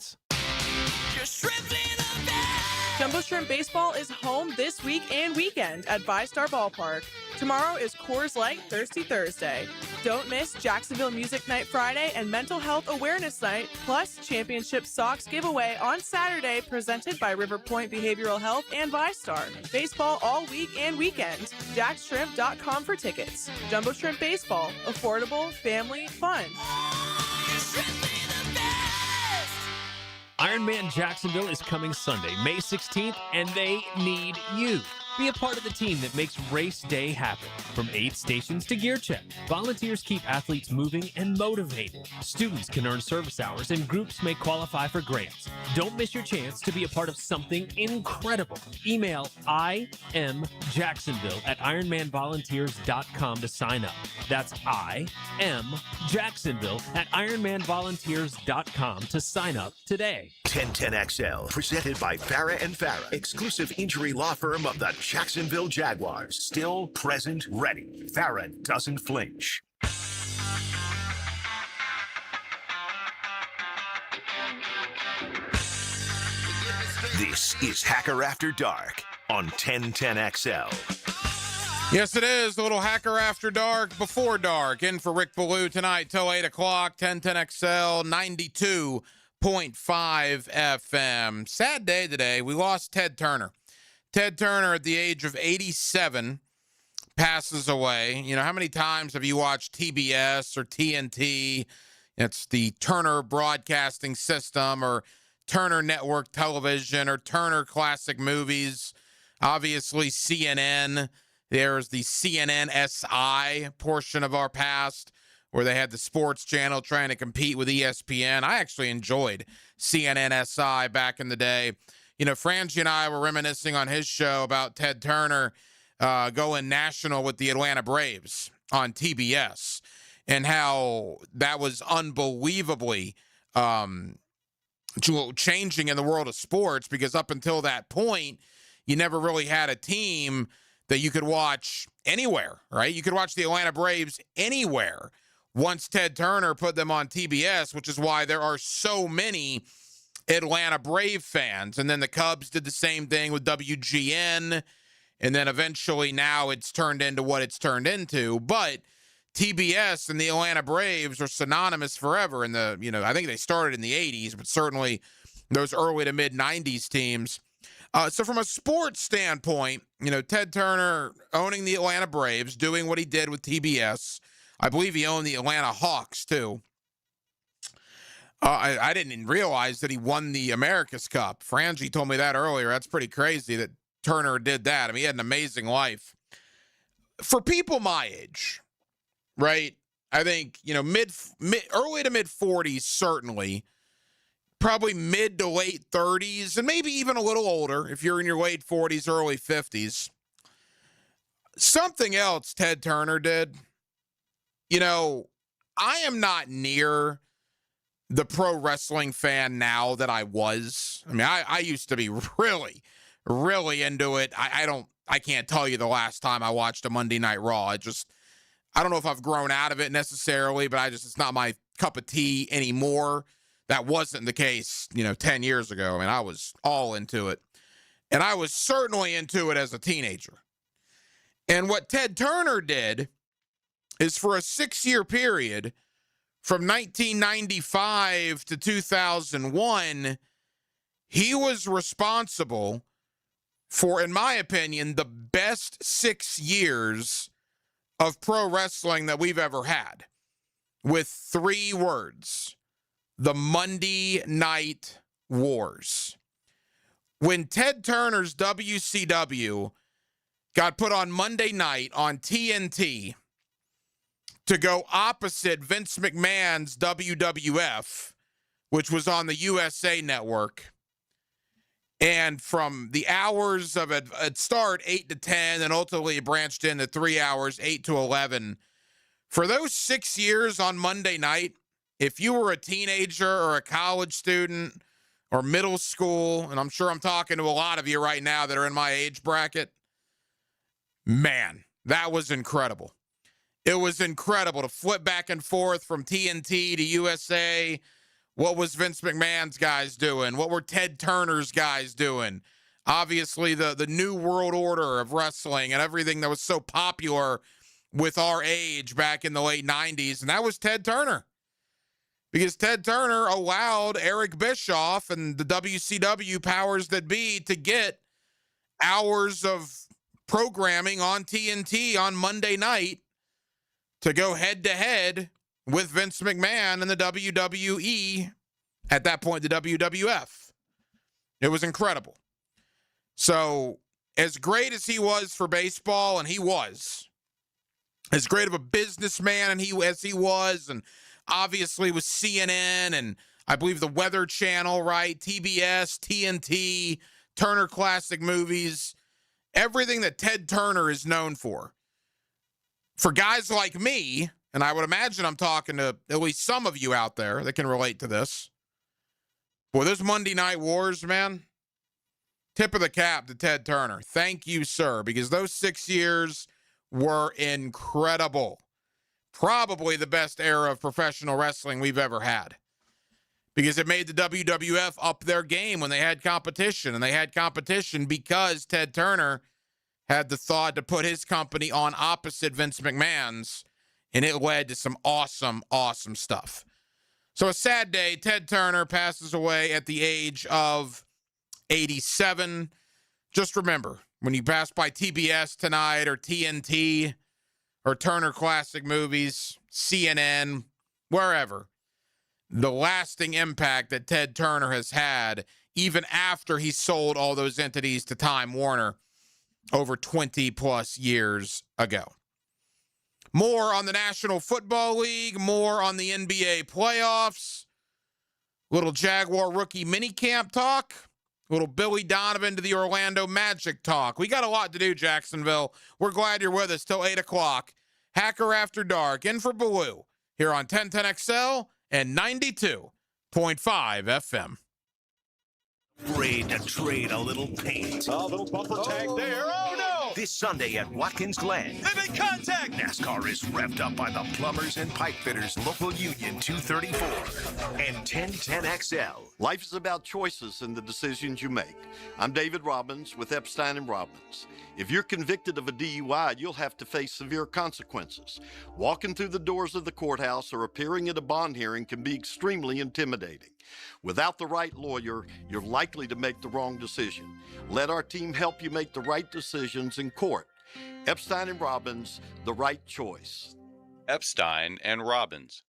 Jumbo Shrimp Baseball is home this week and weekend at VyStar Ballpark. Tomorrow is Coors Light Thirsty Thursday. Don't miss Jacksonville Music Night Friday and Mental Health Awareness Night, plus Championship Socks giveaway on Saturday presented by River Point Behavioral Health and VyStar. Baseball all week and weekend. JackShrimp.com for tickets. Jumbo Shrimp Baseball. Affordable, family, fun. Ironman Jacksonville is coming Sunday, May 16th, and they need you. Be a part of the team that makes race day happen. From aid stations to gear check, volunteers keep athletes moving and motivated. Students can earn service hours and groups may qualify for grants. Don't miss your chance to be a part of something incredible. Email imjacksonville@ironmanvolunteers.com to sign up. That's imjacksonville@ironmanvolunteers.com to sign up today. 1010XL, presented by Farah and Farah, exclusive injury law firm of the Jacksonville Jaguars. Still present, ready. Farah doesn't flinch. This is Hacker After Dark on 1010XL. Yes, it is. A little Hacker After Dark, Before Dark. In for Rick Ballou tonight till 8 o'clock, 1010XL, 92.5 FM. Sad day today. We lost Ted Turner. Ted Turner, at the age of 87, passes away. You know, how many times have you watched TBS or TNT? It's the Turner Broadcasting System or Turner Network Television or Turner Classic Movies. Obviously, CNN. There's the CNN SI portion of our past where they had the sports channel trying to compete with ESPN. I actually enjoyed CNN SI back in the day. You know, Frangie and I were reminiscing on his show about Ted Turner going national with the Atlanta Braves on TBS and how that was unbelievably changing in the world of sports, because up until that point, you never really had a team that you could watch anywhere, right? You could watch the Atlanta Braves anywhere once Ted Turner put them on TBS, which is why there are so many Atlanta Brave fans. And then the Cubs did the same thing with WGN. And then eventually now it's turned into what it's turned into. But TBS and the Atlanta Braves are synonymous forever. In the, you know, I think they started in the 80s, but certainly those early to mid 90s teams. So from a sports standpoint, you know, Ted Turner owning the Atlanta Braves, doing what he did with TBS. I believe he owned the Atlanta Hawks too. I didn't even realize that he won the America's Cup. Frangie told me that earlier. That's pretty crazy that Turner did that. I mean, he had an amazing life. For people my age, right? I think, early to mid 40s, certainly. Probably mid to late 30s, and maybe even a little older if you're in your late 40s, early 50s. Something else Ted Turner did. I am not near the pro wrestling fan now that I was. I mean, I used to be really, really into it. I can't tell you the last time I watched a Monday Night Raw. I don't know if I've grown out of it necessarily, but it's not my cup of tea anymore. That wasn't the case, 10 years ago. I mean, I was all into it. And I was certainly into it as a teenager. And what Ted Turner did is for a 6-year period, from 1995 to 2001, he was responsible for, in my opinion, the best 6 years of pro wrestling that we've ever had, with 3 words: the Monday Night Wars. When Ted Turner's WCW got put on Monday night on TNT to go opposite Vince McMahon's WWF, which was on the USA Network, and from the hours of it start 8 to 10, and ultimately it branched into 3 hours, 8 to 11. For those 6 years on Monday night, if you were a teenager or a college student or middle school, and I'm sure I'm talking to a lot of you right now that are in my age bracket, man, that was incredible. It was incredible to flip back and forth from TNT to USA. What was Vince McMahon's guys doing? What were Ted Turner's guys doing? Obviously, the new world order of wrestling and everything that was so popular with our age back in the late 90s. And that was Ted Turner. Because Ted Turner allowed Eric Bischoff and the WCW powers that be to get hours of programming on TNT on Monday night to go head-to-head with Vince McMahon and the WWE, at that point, the WWF. It was incredible. So, as great as he was for baseball, and he was, as great of a businessman as he was, and obviously with CNN and I believe the Weather Channel, right? TBS, TNT, Turner Classic Movies, everything that Ted Turner is known for. For guys like me, and I would imagine I'm talking to at least some of you out there that can relate to this. Boy, those Monday Night Wars, man, tip of the cap to Ted Turner. Thank you, sir, because those 6 years were incredible. Probably the best era of professional wrestling we've ever had, because it made the WWF up their game when they had competition, and they had competition because Ted Turner had the thought to put his company on opposite Vince McMahon's, and it led to some awesome, awesome stuff. So a sad day. Ted Turner passes away at the age of 87. Just remember, when you pass by TBS tonight or TNT or Turner Classic Movies, CNN, wherever, the lasting impact that Ted Turner has had, even after he sold all those entities to Time Warner over 20-plus years ago. More on the National Football League, more on the NBA playoffs, little Jaguar rookie minicamp talk, little Billy Donovan to the Orlando Magic talk. We got a lot to do, Jacksonville. We're glad you're with us till 8 o'clock. Hacker After Dark, in for Baloo, here on 1010XL and 92.5 FM. Afraid to trade a little paint. A little bumper tag there. Oh, no! This Sunday at Watkins Glen. They make contact! NASCAR is revved up by the Plumbers and Pipe Fitters Local Union 234 and 1010XL. Life is about choices and the decisions you make. I'm David Robbins with Epstein and Robbins. If you're convicted of a DUI, you'll have to face severe consequences. Walking through the doors of the courthouse or appearing at a bond hearing can be extremely intimidating. Without the right lawyer, you're likely to make the wrong decision. Let our team help you make the right decisions in court. Epstein and Robbins, the right choice. Epstein and Robbins.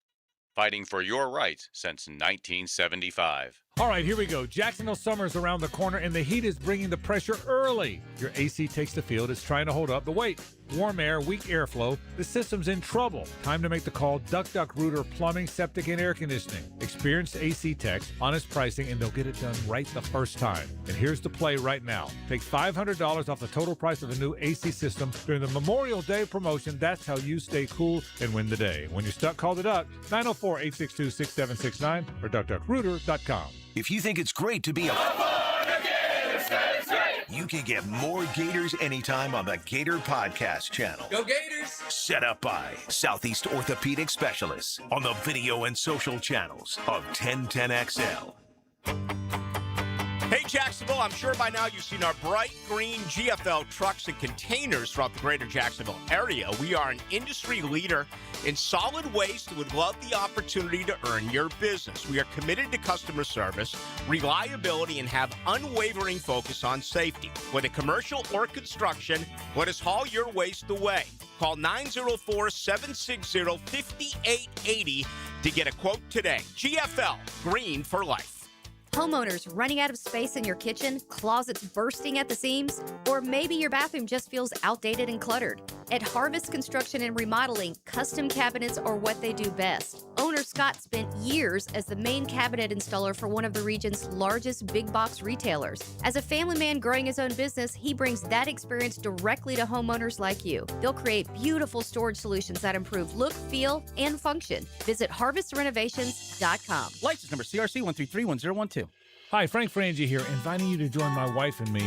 fighting for your rights since 1975. All right, here we go. Jacksonville summer is around the corner, and the heat is bringing the pressure early. Your AC takes the field. It's trying to hold up the weight. Warm air, weak airflow. The system's in trouble. Time to make the call. Duck Rooter Plumbing, Septic, and Air Conditioning. Experienced AC techs, honest pricing, and they'll get it done right the first time. And here's the play right now. Take $500 off the total price of a new AC system during the Memorial Day promotion. That's how you stay cool and win the day. When you're stuck, call the Duck. 904-862-6769 or duckrooter.com. If you think it's great to be you can get more Gators anytime on the Gator Podcast channel. Go Gators! Set up by Southeast Orthopedic Specialists on the video and social channels of 1010XL. Hey, Jacksonville, I'm sure by now you've seen our bright green GFL trucks and containers throughout the greater Jacksonville area. We are an industry leader in solid waste and would love the opportunity to earn your business. We are committed to customer service, reliability, and have unwavering focus on safety. Whether commercial or construction, let us haul your waste away. Call 904-760-5880 to get a quote today. GFL, green for life. Homeowners running out of space in your kitchen, closets bursting at the seams, or maybe your bathroom just feels outdated and cluttered. At Harvest Construction and Remodeling, custom cabinets are what they do best. Owner Scott spent years as the main cabinet installer for one of the region's largest big box retailers. As a family man growing his own business, he brings that experience directly to homeowners like you. They'll create beautiful storage solutions that improve look, feel, and function. Visit harvestrenovations.com. License number CRC 1331012. Hi, Frank Frangie here, inviting you to join my wife and me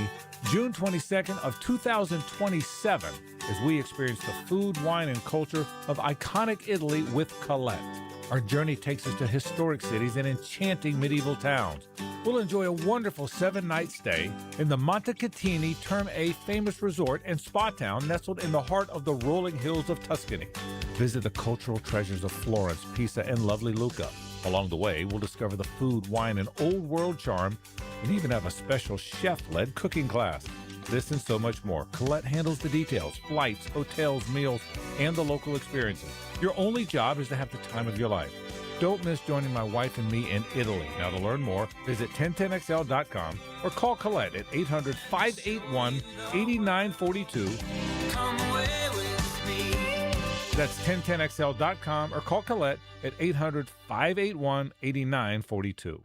June 22nd of 2027 as we experience the food, wine, and culture of iconic Italy with Colette. Our journey takes us to historic cities and enchanting medieval towns. We'll enjoy a wonderful 7-night stay in the Montecatini Term A famous resort and spa town nestled in the heart of the rolling hills of Tuscany. Visit the cultural treasures of Florence, Pisa, and lovely Lucca. Along the way, we'll discover the food, wine, and old world charm, and even have a special chef-led cooking class. This and so much more. Colette handles the details, flights, hotels, meals, and the local experiences. Your only job is to have the time of your life. Don't miss joining my wife and me in Italy. Now, to learn more, visit 1010XL.com or call Colette at 800-581-8942. Come away with me. That's 1010XL.com or call Colette at 800-581-8942.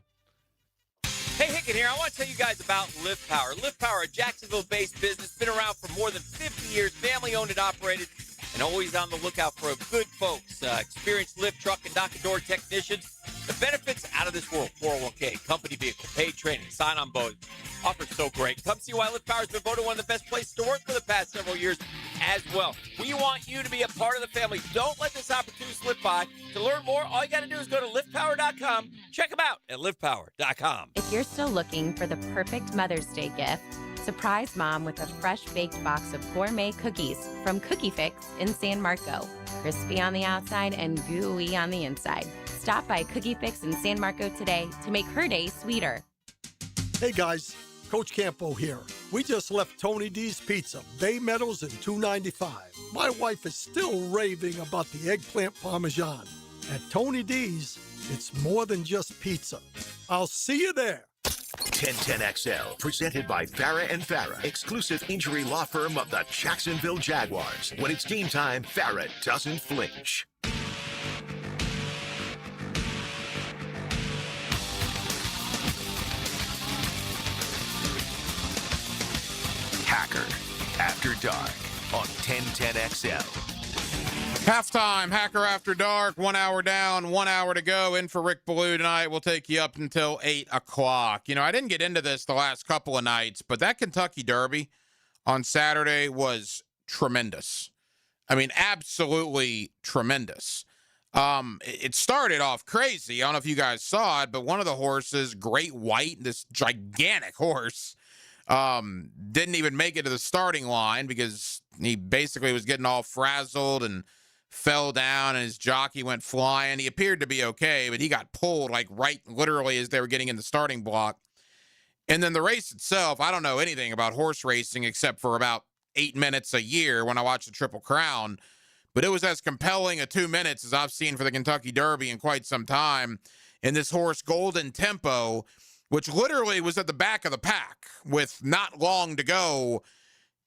Hey, Hicken here. I want to tell you guys about Lift Power. Lift Power, a Jacksonville-based business, been around for more than 50 years, family-owned and operated, and always on the lookout for good folks, experienced lift truck and dock and door technicians. The benefits out of this world: 401k, company vehicle, paid training, sign-on bonus. Offers so great. Come see why Lift Power has been voted one of the best places to work for the past several years as well. We want you to be a part of the family. Don't let this opportunity slip by. To learn more, all you got to do is go to liftpower.com. Check them out at liftpower.com. If you're still looking for the perfect Mother's Day gift, surprise mom with a fresh baked box of gourmet cookies from Cookie Fix in San Marco. Crispy on the outside and gooey on the inside. Stop by Cookie Fix in San Marco today to make her day sweeter. Hey guys, Coach Campo here. We just left Tony D's Pizza, Bay Meadows and 295. My wife is still raving about the eggplant parmesan. At Tony D's, it's more than just pizza. I'll see you there. 1010XL, presented by Farah and Farah, exclusive injury law firm of the Jacksonville Jaguars. When it's game time, Farah doesn't flinch. Hacker After Dark on 1010XL. Halftime, Hacker After Dark, 1 hour down, 1 hour to go. In for Rick Ballou tonight. We'll take you up until 8 o'clock. You know, I didn't get into this the last couple of nights, but that Kentucky Derby on Saturday was tremendous. I mean, absolutely tremendous. It started off crazy. I don't know if you guys saw it, but one of the horses, Great White, this gigantic horse, didn't even make it to the starting line because he basically was getting all frazzled and fell down, and his jockey went flying. He appeared to be okay, but he got pulled like right literally as they were getting in the starting block. And then the race itself, I don't know anything about horse racing except for about 8 minutes a year when I watch the Triple Crown. but it was as compelling a 2 minutes as I've seen for the Kentucky Derby in quite some time. And this horse, Golden Tempo, which literally was at the back of the pack with not long to go,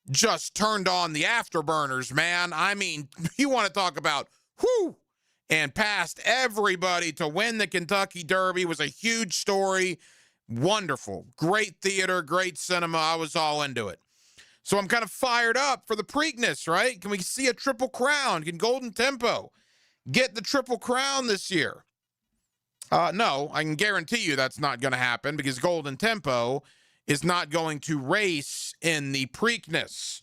just turned on the afterburners, man. I mean, you want to talk about whoo, and passed everybody to win the Kentucky Derby. Was a huge story. Wonderful. Great theater, great cinema. I was all into it. So I'm kind of fired up for the Preakness, right? Can we see a Triple Crown? Can Golden Tempo get the Triple Crown this year? No, I can guarantee you that's not going to happen because Golden Tempo is not going to race in the Preakness.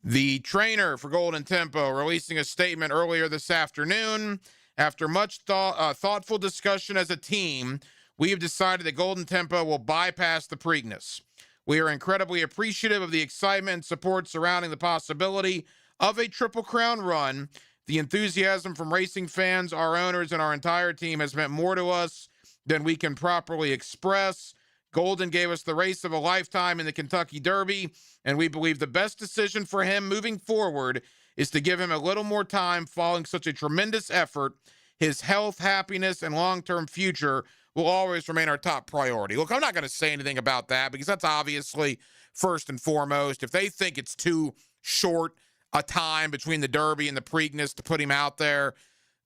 The trainer for Golden Tempo releasing a statement earlier this afternoon. After much thoughtful discussion as a team, we have decided that Golden Tempo will bypass the Preakness. We are incredibly appreciative of the excitement and support surrounding the possibility of a Triple Crown run. The enthusiasm from racing fans, our owners, and our entire team has meant more to us than we can properly express. Golden gave us the race of a lifetime in the Kentucky Derby, and we believe the best decision for him moving forward is to give him a little more time following such a tremendous effort. His health, happiness, and long-term future will always remain our top priority. Look, I'm not going to say anything about that because that's obviously first and foremost. If they think it's too short a time between the Derby and the Preakness to put him out there,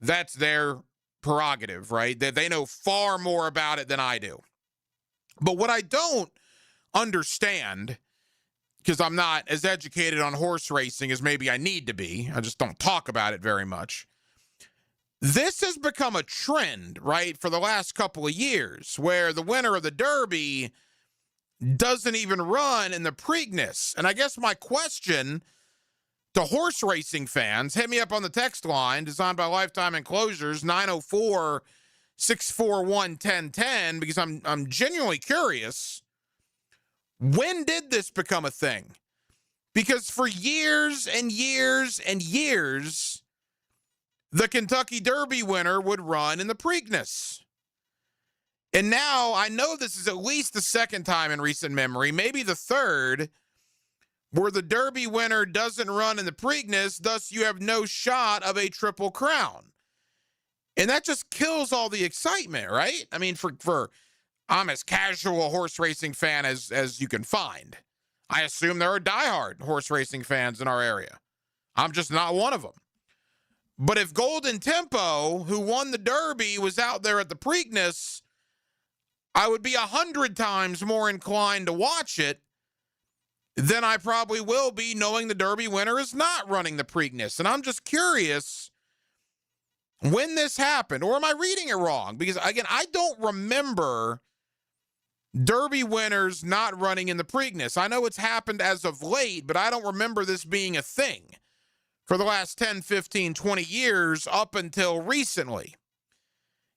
that's their prerogative, right? They know far more about it than I do. But what I don't understand, because I'm not as educated on horse racing as maybe I need to be, I just don't talk about it very much. This has become a trend, right, for the last couple of years, where the winner of the Derby doesn't even run in the Preakness. And I guess my question to horse racing fans, hit me up on the text line, designed by Lifetime Enclosures, 904-641-1010, because I'm genuinely curious, when did this become a thing? Because for years and years and years, the Kentucky Derby winner would run in the Preakness. And now I know this is at least the second time in recent memory, maybe the third, where the Derby winner doesn't run in the Preakness, thus you have no shot of a Triple Crown. And that just kills all the excitement, right? I mean, for I'm as casual a horse racing fan as you can find. I assume there are diehard horse racing fans in our area. I'm just not one of them. But if Golden Tempo, who won the Derby, was out there at the Preakness, I would be 100 times more inclined to watch it than I probably will be knowing the Derby winner is not running the Preakness. And I'm just curious when this happened, or am I reading it wrong? Because, again, I don't remember Derby winners not running in the Preakness. I know it's happened as of late, but I don't remember this being a thing for the last 10, 15, 20 years up until recently.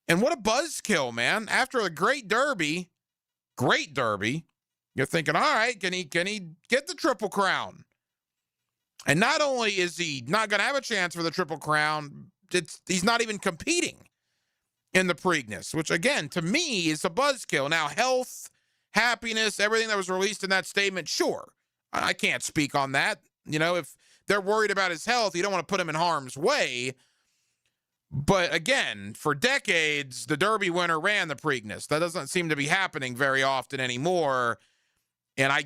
And what a buzzkill, man. After a great Derby, you're thinking, all right, can he get the Triple Crown? And not only is he not going to have a chance for the Triple Crown, he's not even competing in the Preakness, which, again, to me is a buzzkill. Now, health, happiness, everything that was released in that statement, sure. I can't speak on that. You know, if they're worried about his health, you don't want to put him in harm's way. But again, for decades, the Derby winner ran the Preakness. That doesn't seem to be happening very often anymore. And I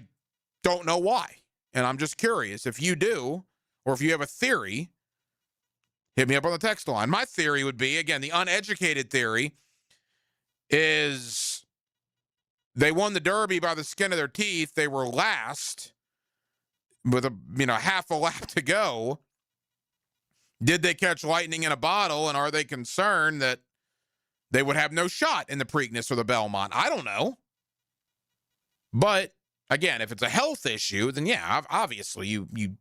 don't know why. And I'm just curious if you do, or if you have a theory, hit me up on the text line. My theory would be, again, the uneducated theory is they won the Derby by the skin of their teeth. They were last with half a lap to go. Did they catch lightning in a bottle, and are they concerned that they would have no shot in the Preakness or the Belmont? I don't know. But, again, if it's a health issue, then, yeah, obviously you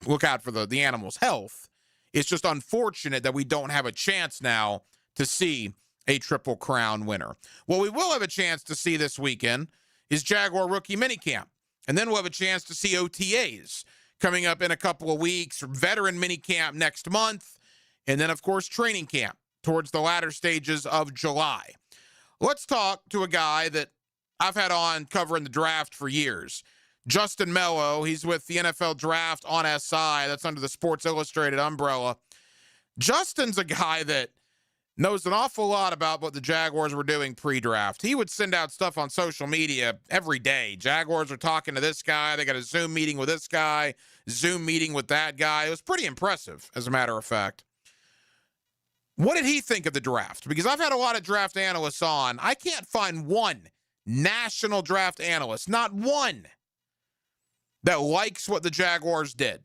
look out for the animal's health. It's just unfortunate that we don't have a chance now to see a Triple Crown winner. What we will have a chance to see this weekend is Jaguar Rookie Minicamp. And then we'll have a chance to see OTAs coming up in a couple of weeks, veteran minicamp next month, and then, of course, training camp towards the latter stages of July. Let's talk to a guy that I've had on covering the draft for years. Justin Mello, he's with the NFL Draft on SI. That's under the Sports Illustrated umbrella. Justin's a guy that knows an awful lot about what the Jaguars were doing pre-draft. He would send out stuff on social media every day. Jaguars are talking to this guy. They got a Zoom meeting with this guy, Zoom meeting with that guy. It was pretty impressive, as a matter of fact. What did he think of the draft? Because I've had a lot of draft analysts on. I can't find one national draft analyst, not one, that likes what the Jaguars did.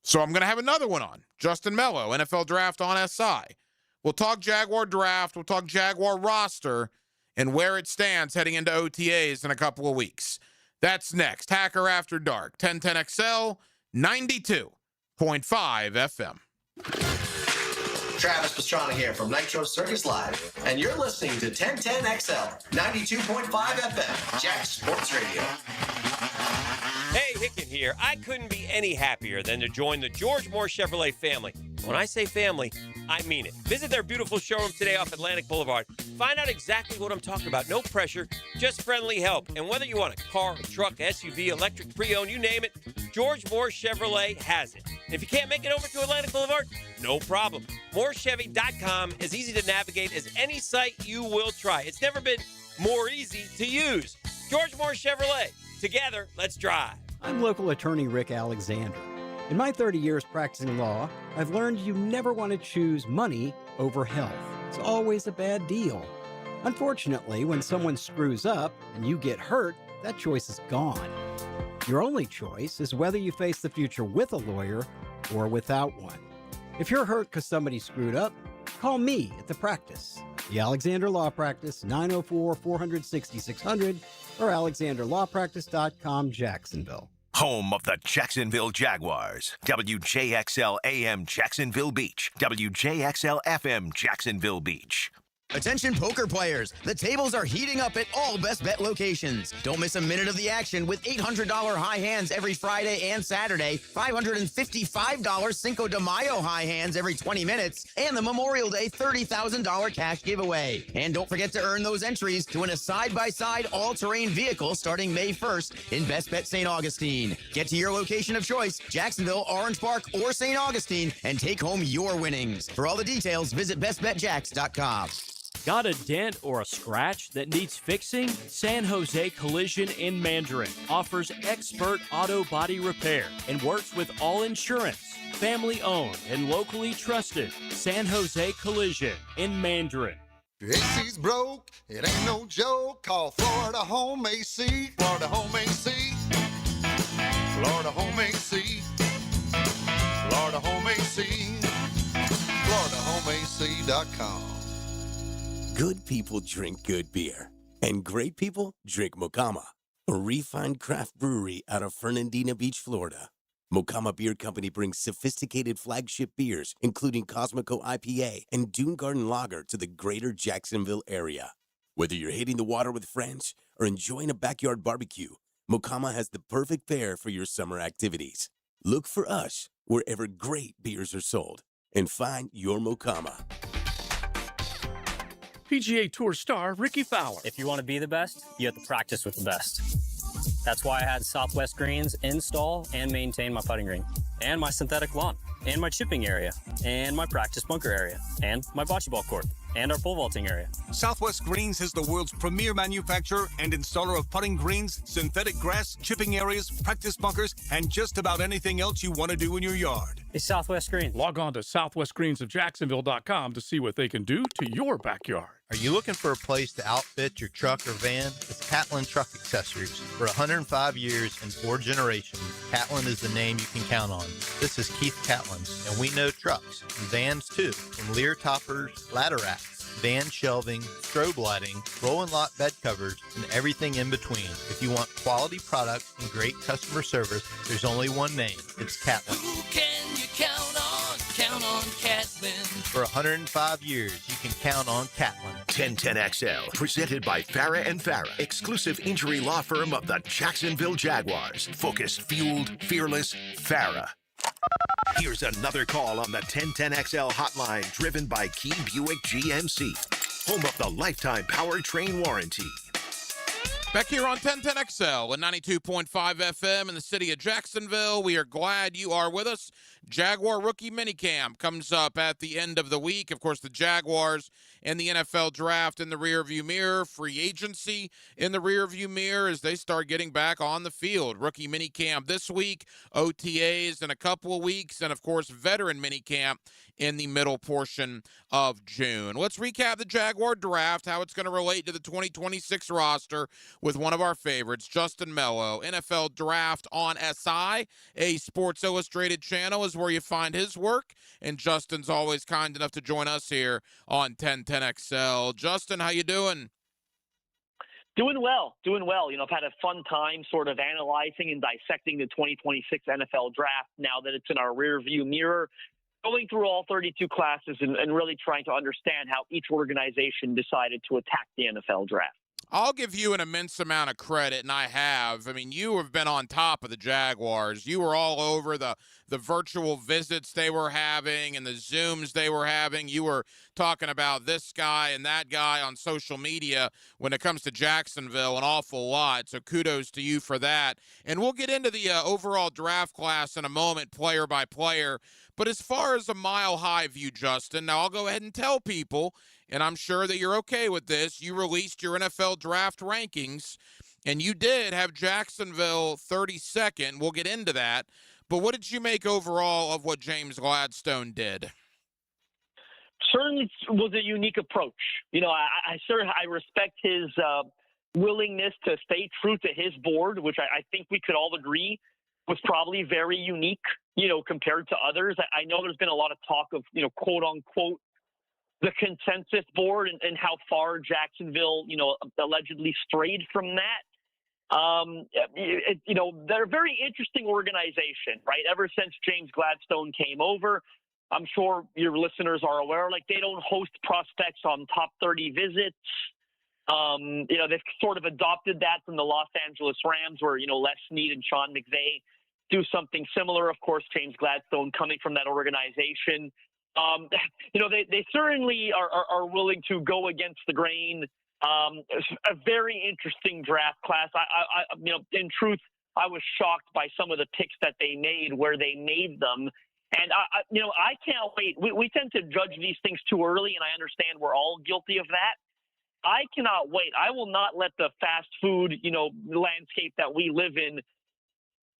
So I'm going to have another one on. Justin Mello, NFL Draft on SI. We'll talk Jaguar draft. We'll talk Jaguar roster and where it stands heading into OTAs in a couple of weeks. That's next. Hacker After Dark. 1010XL, 92.5 FM. Travis Pastrana here from Nitro Circus Live, and you're listening to 1010XL, 92.5 FM, Jack Sports Radio. Hey, Hicken here. I couldn't be any happier than to join the George Moore Chevrolet family. When I say family, I mean it. Visit their beautiful showroom today off Atlantic Boulevard. Find out exactly what I'm talking about. No pressure, just friendly help. And whether you want a car, a truck, SUV, electric, pre-owned, you name it, George Moore Chevrolet has it. And if you can't make it over to Atlantic Boulevard, no problem. MooreChevy.com is easy to navigate as any site you will try. It's never been more easy to use. George Moore Chevrolet. Together, let's drive. I'm local attorney Rick Alexander. In my 30 years practicing law, I've learned you never want to choose money over health. It's always a bad deal. Unfortunately, when someone screws up and you get hurt, that choice is gone. Your only choice is whether you face the future with a lawyer or without one. If you're hurt because somebody screwed up, call me at the practice. The Alexander Law Practice, 904-460-600 or alexanderlawpractice.com, Jacksonville. Home of the Jacksonville Jaguars. WJXL AM Jacksonville Beach. WJXL FM Jacksonville Beach. Attention poker players, the tables are heating up at all Best Bet locations. Don't miss a minute of the action with $800 high hands every Friday and Saturday, $555 Cinco de Mayo high hands every 20 minutes, and the Memorial Day $30,000 cash giveaway. And don't forget to earn those entries to win a side-by-side all-terrain vehicle starting May 1st in Best Bet St. Augustine. Get to your location of choice, Jacksonville, Orange Park, or St. Augustine, and take home your winnings. For all the details, visit bestbetjacks.com. Got a dent or a scratch that needs fixing? San Jose Collision in Mandarin offers expert auto body repair and works with all insurance. Family owned and locally trusted. San Jose Collision in Mandarin. Your AC's broke, it ain't no joke. Call Florida Home AC. Florida Home AC. Florida Home AC. Florida Home AC. FloridaHomeAC.com. Good people drink good beer, and great people drink Mocama, a refined craft brewery out of Fernandina Beach, Florida. Mocama Beer Company brings sophisticated flagship beers, including Cosmico IPA and Dune Garden Lager, to the greater Jacksonville area. Whether you're hitting the water with friends or enjoying a backyard barbecue, Mocama has the perfect pair for your summer activities. Look for us wherever great beers are sold and find your Mocama. PGA Tour star Ricky Fowler. If you want to be the best, you have to practice with the best. That's why I had Southwest Greens install and maintain my putting green, and my synthetic lawn, and my chipping area, and my practice bunker area, and my bocce ball court, and our pole vaulting area. Southwest Greens is the world's premier manufacturer and installer of putting greens, synthetic grass, chipping areas, practice bunkers, and just about anything else you want to do in your yard. It's Southwest Greens. Log on to southwestgreensofjacksonville.com to see what they can do to your backyard. Are you looking for a place to outfit your truck or van? It's Catlin Truck Accessories. For 105 years and 4 generations, Catlin is the name you can count on. This is Keith Catlin, and we know trucks and vans too, from Lear toppers, ladder racks, van shelving, strobe lighting, roll and lock bed covers, and everything in between. If you want quality products and great customer service, there's only one name. It's Catlin. Who can you count on? Count on Catlin. For 105 years, you can count on Catlin. 1010XL, presented by Farah and Farah, exclusive injury law firm of the Jacksonville Jaguars. Focused, fueled, fearless, Farah. Here's another call on the 1010XL hotline, driven by Key Buick GMC, home of the lifetime powertrain warranty. Back here on 1010XL and 92.5 FM in the city of Jacksonville. We are glad you are with us. Jaguar rookie minicamp comes up at the end of the week. Of course, the Jaguars and the NFL draft in the rearview mirror, free agency in the rearview mirror as they start getting back on the field. Rookie minicamp this week, OTAs in a couple of weeks, and of course, veteran minicamp in the middle portion of June. Let's recap the Jaguar draft, how it's going to relate to the 2026 roster with one of our favorites, Justin Mello. NFL Draft on SI, a Sports Illustrated channel, is where you find his work, and Justin's always kind enough to join us here on 1010XL. Justin, how you doing? Doing well. You know, I've had a fun time sort of analyzing and dissecting the 2026 NFL Draft now that it's in our rearview mirror, going through all 32 classes and really trying to understand how each organization decided to attack the NFL Draft. I'll give you an immense amount of credit, and I have. I mean, you have been on top of the Jaguars. You were all over the virtual visits they were having and the Zooms they were having. You were talking about this guy and that guy on social media when it comes to Jacksonville an awful lot, so kudos to you for that. And we'll get into the overall draft class in a moment, player by player. But as far as a mile-high view, Justin, now I'll go ahead and tell people, and I'm sure that you're okay with this, you released your NFL draft rankings, and you did have Jacksonville 32nd. We'll get into that. But what did you make overall of what James Gladstone did? Certainly was a unique approach. You know, I respect his willingness to stay true to his board, which I think we could all agree was probably very unique, you know, compared to others. I know there's been a lot of talk of, you know, quote unquote, the consensus board and how far Jacksonville, you know, allegedly strayed from that. You know, they're a very interesting organization, right? Ever since James Gladstone came over, I'm sure your listeners are aware, like they don't host prospects on top 30 visits. You know, they've sort of adopted that from the Los Angeles Rams where, you know, Les Snead and Sean McVay do something similar. Of course, James Gladstone coming from that organization. You know, they certainly are willing to go against the grain. A very interesting draft class. I you know, in truth, I was shocked by some of the picks that they made, where they made them. And you know, I can't wait. We tend to judge these things too early, and I understand we're all guilty of that. I cannot wait. I will not let the fast food, you know, landscape that we live in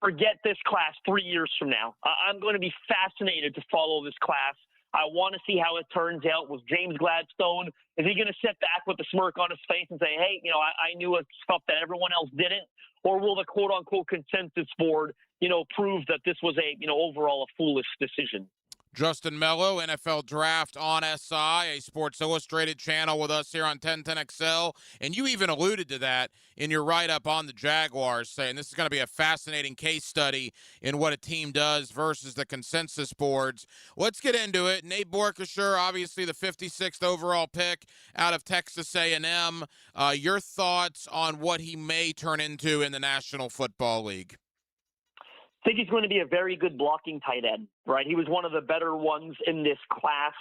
forget this class 3 years from now. I'm going to be fascinated to follow this class. I want to see how it turns out with James Gladstone. Is he going to sit back with a smirk on his face and say, hey, you know, I knew stuff that everyone else didn't? Or will the quote-unquote consensus board, you know, prove that this was a, you know, overall a foolish decision? Justin Mello, NFL Draft on SI, a Sports Illustrated channel with us here on 1010XL. And you even alluded to that in your write-up on the Jaguars, saying this is going to be a fascinating case study in what a team does versus the consensus boards. Let's get into it. Nate Borkesher, obviously the 56th overall pick out of Texas A&M. Your thoughts on what he may turn into in the National Football League? I think he's going to be a very good blocking tight end, right? He was one of the better ones in this class.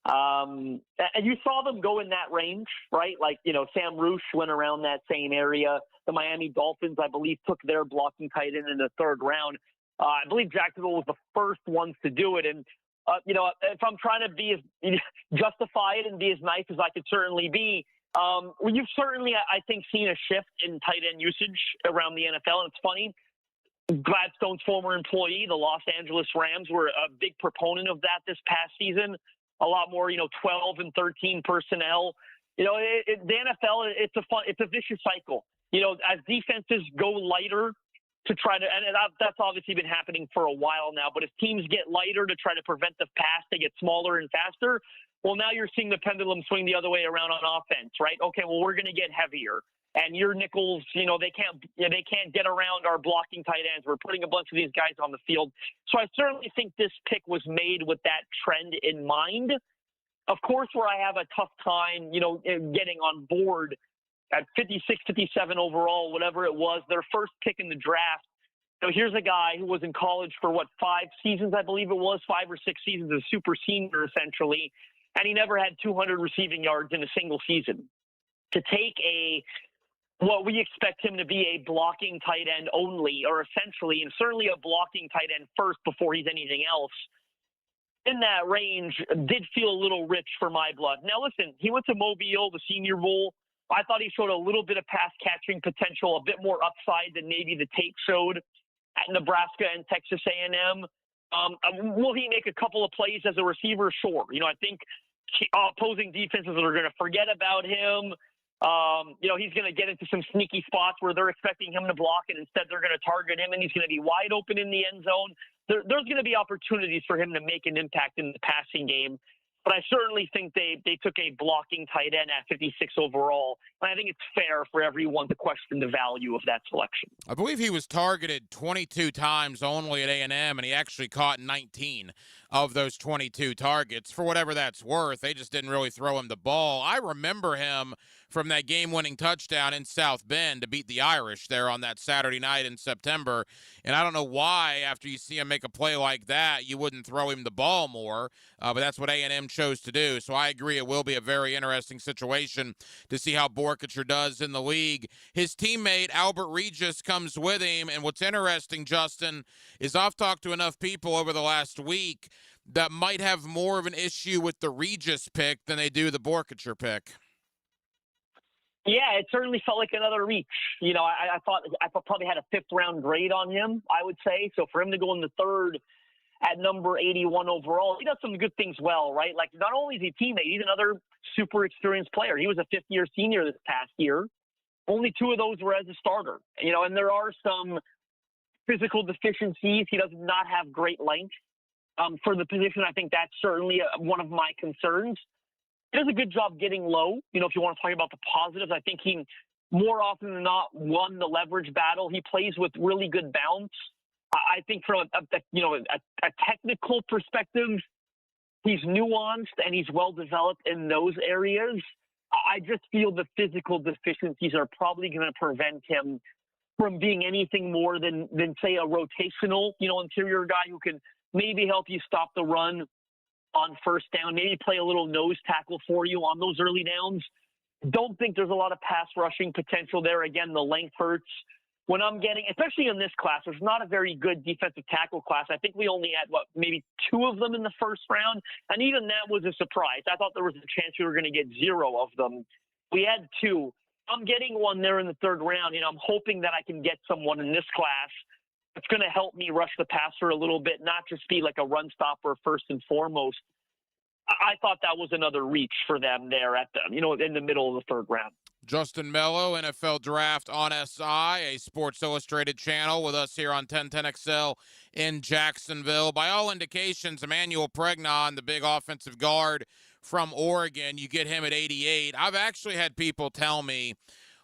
And you saw them go in that range, right? Like, you know, Sam Roosh went around that same area. The Miami Dolphins, I believe, took their blocking tight end in the third round. I believe Jacksonville was the first ones to do it. And, you know, if I'm trying to be as justify it and be as nice as I could certainly be, you've certainly, I think, seen a shift in tight end usage around the NFL. And it's funny. Gladstone's former employee, the Los Angeles Rams, were a big proponent of that this past season. A lot more, you know, 12 and 13 personnel. You know, the NFL, it's a vicious cycle. You know, as defenses go lighter to try to, and that's obviously been happening for a while now, but as teams get lighter to try to prevent the pass, they get smaller and faster. Well, now you're seeing the pendulum swing the other way around on offense, right? Okay, well, we're going to get heavier. And your nickels, you know, they can't get around our blocking tight ends. We're putting a bunch of these guys on the field. So I certainly think this pick was made with that trend in mind. Of course, where I have a tough time, you know, getting on board at 56, 57 overall, whatever it was, their first pick in the draft. So here's a guy who was in college for, 5 seasons, I believe it was, 5 or 6 seasons, a super senior essentially, and he never had 200 receiving yards in a single season. To take a Well, we expect him to be a blocking tight end only, or essentially, and certainly a blocking tight end first before he's anything else. In that range, did feel a little rich for my blood. Now, listen, he went to Mobile, the Senior Bowl. I thought he showed a little bit of pass catching potential, a bit more upside than maybe the tape showed at Nebraska and Texas A&M. Will he make a couple of plays as a receiver? Sure. I think opposing defenses are going to forget about him. He's going to get into some sneaky spots where they're expecting him to block, and instead they're going to target him, and he's going to be wide open in the end zone. There's going to be opportunities for him to make an impact in the passing game. But I certainly think they took a blocking tight end at 56 overall. And I think it's fair for everyone to question the value of that selection. I believe he was targeted 22 times only at A&M, and he actually caught 19 of those 22 targets. For whatever that's worth, they just didn't really throw him the ball. I remember him from that game-winning touchdown in South Bend to beat the Irish there on that Saturday night in September. And I don't know why, after you see him make a play like that, you wouldn't throw him the ball more. But that's what A&M chose to do. So I agree it will be a very interesting situation to see how Borkacher does in the league. His teammate, Albert Regis, comes with him. And what's interesting, Justin, is I've talked to enough people over the last week that might have more of an issue with the Regis pick than they do the Borkacher pick. Yeah, it certainly felt like another reach. I thought probably had a fifth-round grade on him, I would say. So for him to go in the third at number 81 overall, he does some good things well, right? Like, not only is he a teammate, he's another super experienced player. He was a fifth-year senior this past year. Only 2 of those were as a starter. And there are some physical deficiencies. He does not have great length. For the position, I think that's certainly one of my concerns. He does a good job getting low. If you want to talk about the positives, I think he more often than not won the leverage battle. He plays with really good bounce. I think from a technical perspective, he's nuanced and he's well developed in those areas. I just feel the physical deficiencies are probably going to prevent him from being anything more than say a rotational, interior guy who can maybe help you stop the run on first down, maybe play a little nose tackle for you on those early downs. Don't think there's a lot of pass rushing potential there. Again, the length hurts. When I'm getting, especially in this class, there's not a very good defensive tackle class. I think we only had, maybe 2 of them in the first round, and even that was a surprise. I thought there was a chance we were going to get 0 of them. We had 2. I'm getting one there in the third round. I'm hoping that I can get someone in this class that's going to help me rush the passer a little bit, not just be like a run stopper first and foremost. I thought that was another reach for them there at the, in the middle of the third round. Justin Mello, NFL Draft on SI, a Sports Illustrated channel, with us here on 1010XL in Jacksonville. By all indications, Emmanuel Pregnon, the big offensive guard from Oregon, you get him at 88. I've actually had people tell me,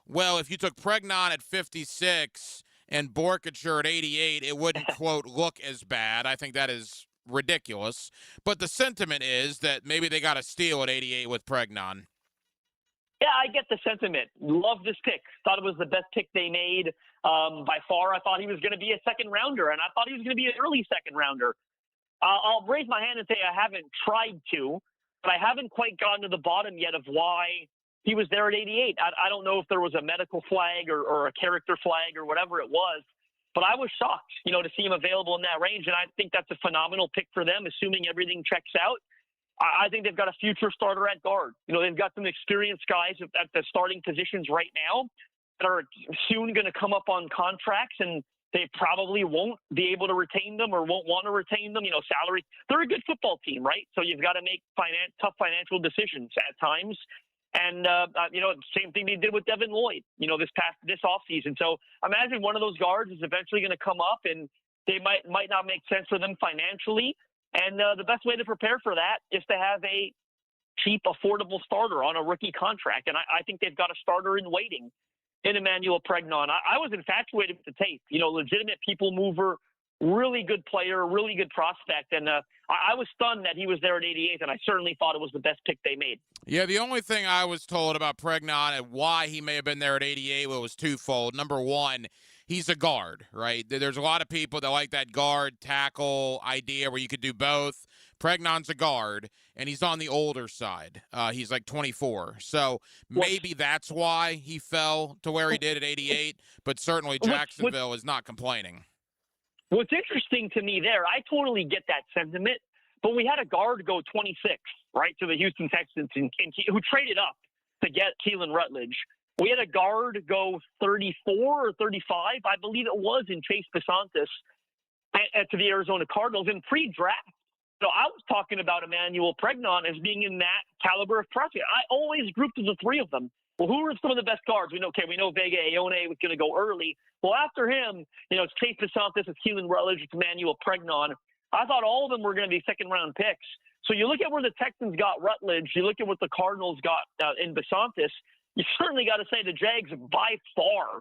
well, if you took Pregnon at 56 and Borkacher at 88, it wouldn't, quote, look as bad. I think that is ridiculous. But the sentiment is that maybe they got a steal at 88 with Pregnon. Yeah, I get the sentiment. Love this pick. Thought it was the best pick they made by far. I thought he was going to be a second rounder, and I thought he was going to be an early second rounder. I'll raise my hand and say I haven't tried to, but I haven't quite gotten to the bottom yet of why he was there at 88. I don't know if there was a medical flag or a character flag or whatever it was, but I was shocked, to see him available in that range. And I think that's a phenomenal pick for them, assuming everything checks out. I think they've got a future starter at guard. They've got some experienced guys at the starting positions right now that are soon going to come up on contracts, and they probably won't be able to retain them or won't want to retain them. Salary. They're a good football team, right? So you've got to make tough financial decisions at times. And, same thing they did with Devin Lloyd, this offseason. So imagine one of those guards is eventually going to come up, and they might not make sense for them financially. And the best way to prepare for that is to have a cheap, affordable starter on a rookie contract. And I think they've got a starter in waiting in Emmanuel Pregnon. I was infatuated with the tape, legitimate people mover, really good player, really good prospect. And I was stunned that he was there at 88, and I certainly thought it was the best pick they made. Yeah, the only thing I was told about Pregnon and why he may have been there at 88 was twofold. Number one, he's a guard, right? There's a lot of people that like that guard tackle idea where you could do both. Pregnon's a guard, and he's on the older side. He's like 24. So maybe that's why he fell to where he did at 88, but certainly Jacksonville is not complaining. What's interesting to me there, I totally get that sentiment, but we had a guard go 26, right, to the Houston Texans, who traded up to get Keelan Rutledge. We had a guard go 34 or 35, I believe it was, in Chase Besantis to the Arizona Cardinals in pre-draft. So I was talking about Emmanuel Pregnon as being in that caliber of prospect. I always grouped the three of them. Well, who are some of the best guards? We know Vega Ione was going to go early. Well, after him, it's Chase Besantis, it's Keelan Rutledge, it's Emmanuel Pregnon. I thought all of them were going to be second-round picks. So you look at where the Texans got Rutledge, you look at what the Cardinals got in Besantis, you certainly got to say the Jags by far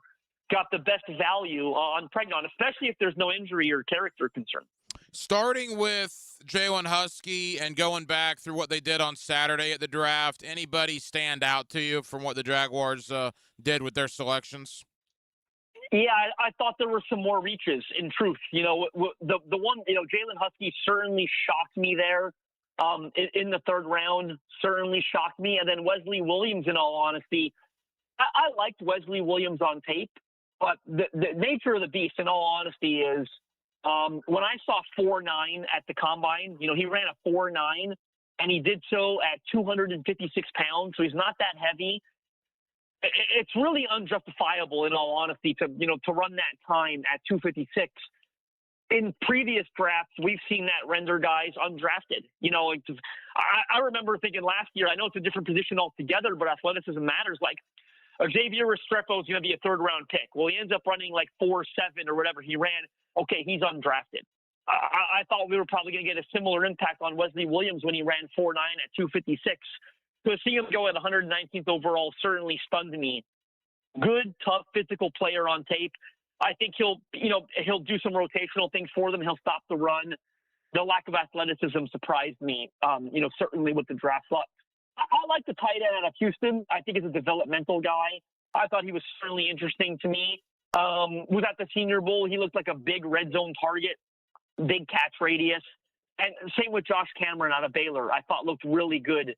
got the best value on Pregnon, especially if there's no injury or character concern. Starting with Jalen Husky and going back through what they did on Saturday at the draft, anybody stand out to you from what the Jaguars did with their selections? Yeah, I thought there were some more reaches, in truth. The one, Jalen Husky certainly shocked me there in the third round, certainly shocked me. And then Wesley Williams, in all honesty, I liked Wesley Williams on tape, but the nature of the beast, in all honesty, is when I saw 4.9 at the combine, he ran a 4.9, and he did so at 256 pounds, so he's not that heavy. It's really unjustifiable, in all honesty, to run that time at 256. In previous drafts, we've seen that render guys undrafted. I remember thinking last year, I know it's a different position altogether, but athleticism matters. Like, Xavier Restrepo is going to be a third-round pick. Well, he ends up running like 4.7 or whatever he ran. Okay, he's undrafted. I thought we were probably going to get a similar impact on Wesley Williams when he ran 4.9 at 256. So seeing him go at 119th overall certainly stunned me. Good, tough, physical player on tape. I think he'll do some rotational things for them. He'll stop the run. The lack of athleticism surprised me, certainly with the draft slot. I like the tight end out of Houston. I think he's a developmental guy. I thought he was certainly interesting to me. Was at the Senior Bowl. He looked like a big red zone target, big catch radius. And same with Josh Cameron out of Baylor. I thought looked really good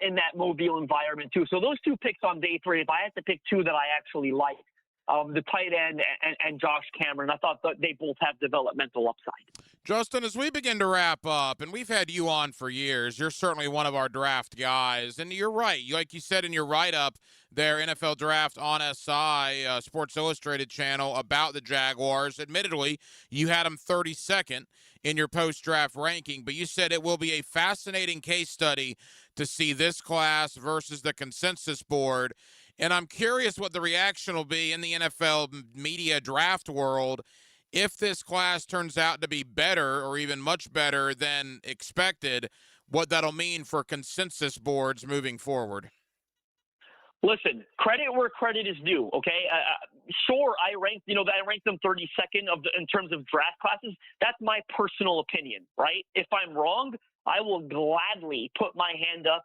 in that Mobile environment too. So those two picks on day 3, if I had to pick two that I actually liked, the tight end and Josh Cameron, I thought that they both have developmental upside. Justin, as we begin to wrap up, and we've had you on for years, you're certainly one of our draft guys, and you're right. Like you said in your write-up there, NFL Draft on SI, Sports Illustrated channel, about the Jaguars. Admittedly, you had them 32nd in your post-draft ranking, but you said it will be a fascinating case study to see this class versus the consensus board. And I'm curious what the reaction will be in the NFL media draft world if this class turns out to be better or even much better than expected, what that'll mean for consensus boards moving forward. Listen, credit where credit is due, okay? Sure, I ranked them 32nd in terms of draft classes. That's my personal opinion, right? If I'm wrong, I will gladly put my hand up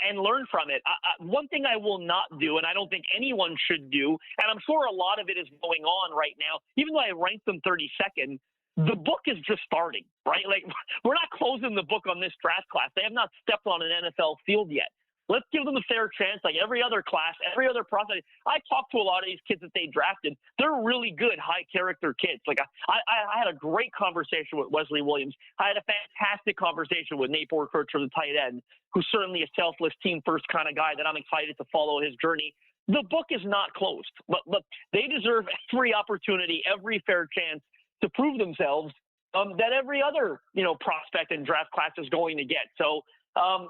and learn from it. One thing I will not do, and I don't think anyone should do, and I'm sure a lot of it is going on right now, even though I ranked them 32nd, the book is just starting, right? Like, we're not closing the book on this draft class. They have not stepped on an NFL field yet. Let's give them a fair chance, like every other class, every other process. I talked to a lot of these kids that they drafted. They're really good, high-character kids. Like, I had a great conversation with Wesley Williams. I had a fantastic conversation with Nate Borkircher, the tight end, who's certainly a selfless, team-first kind of guy that I'm excited to follow his journey. The book is not closed, but they deserve every opportunity, every fair chance to prove themselves that every other, prospect and draft class is going to get. So,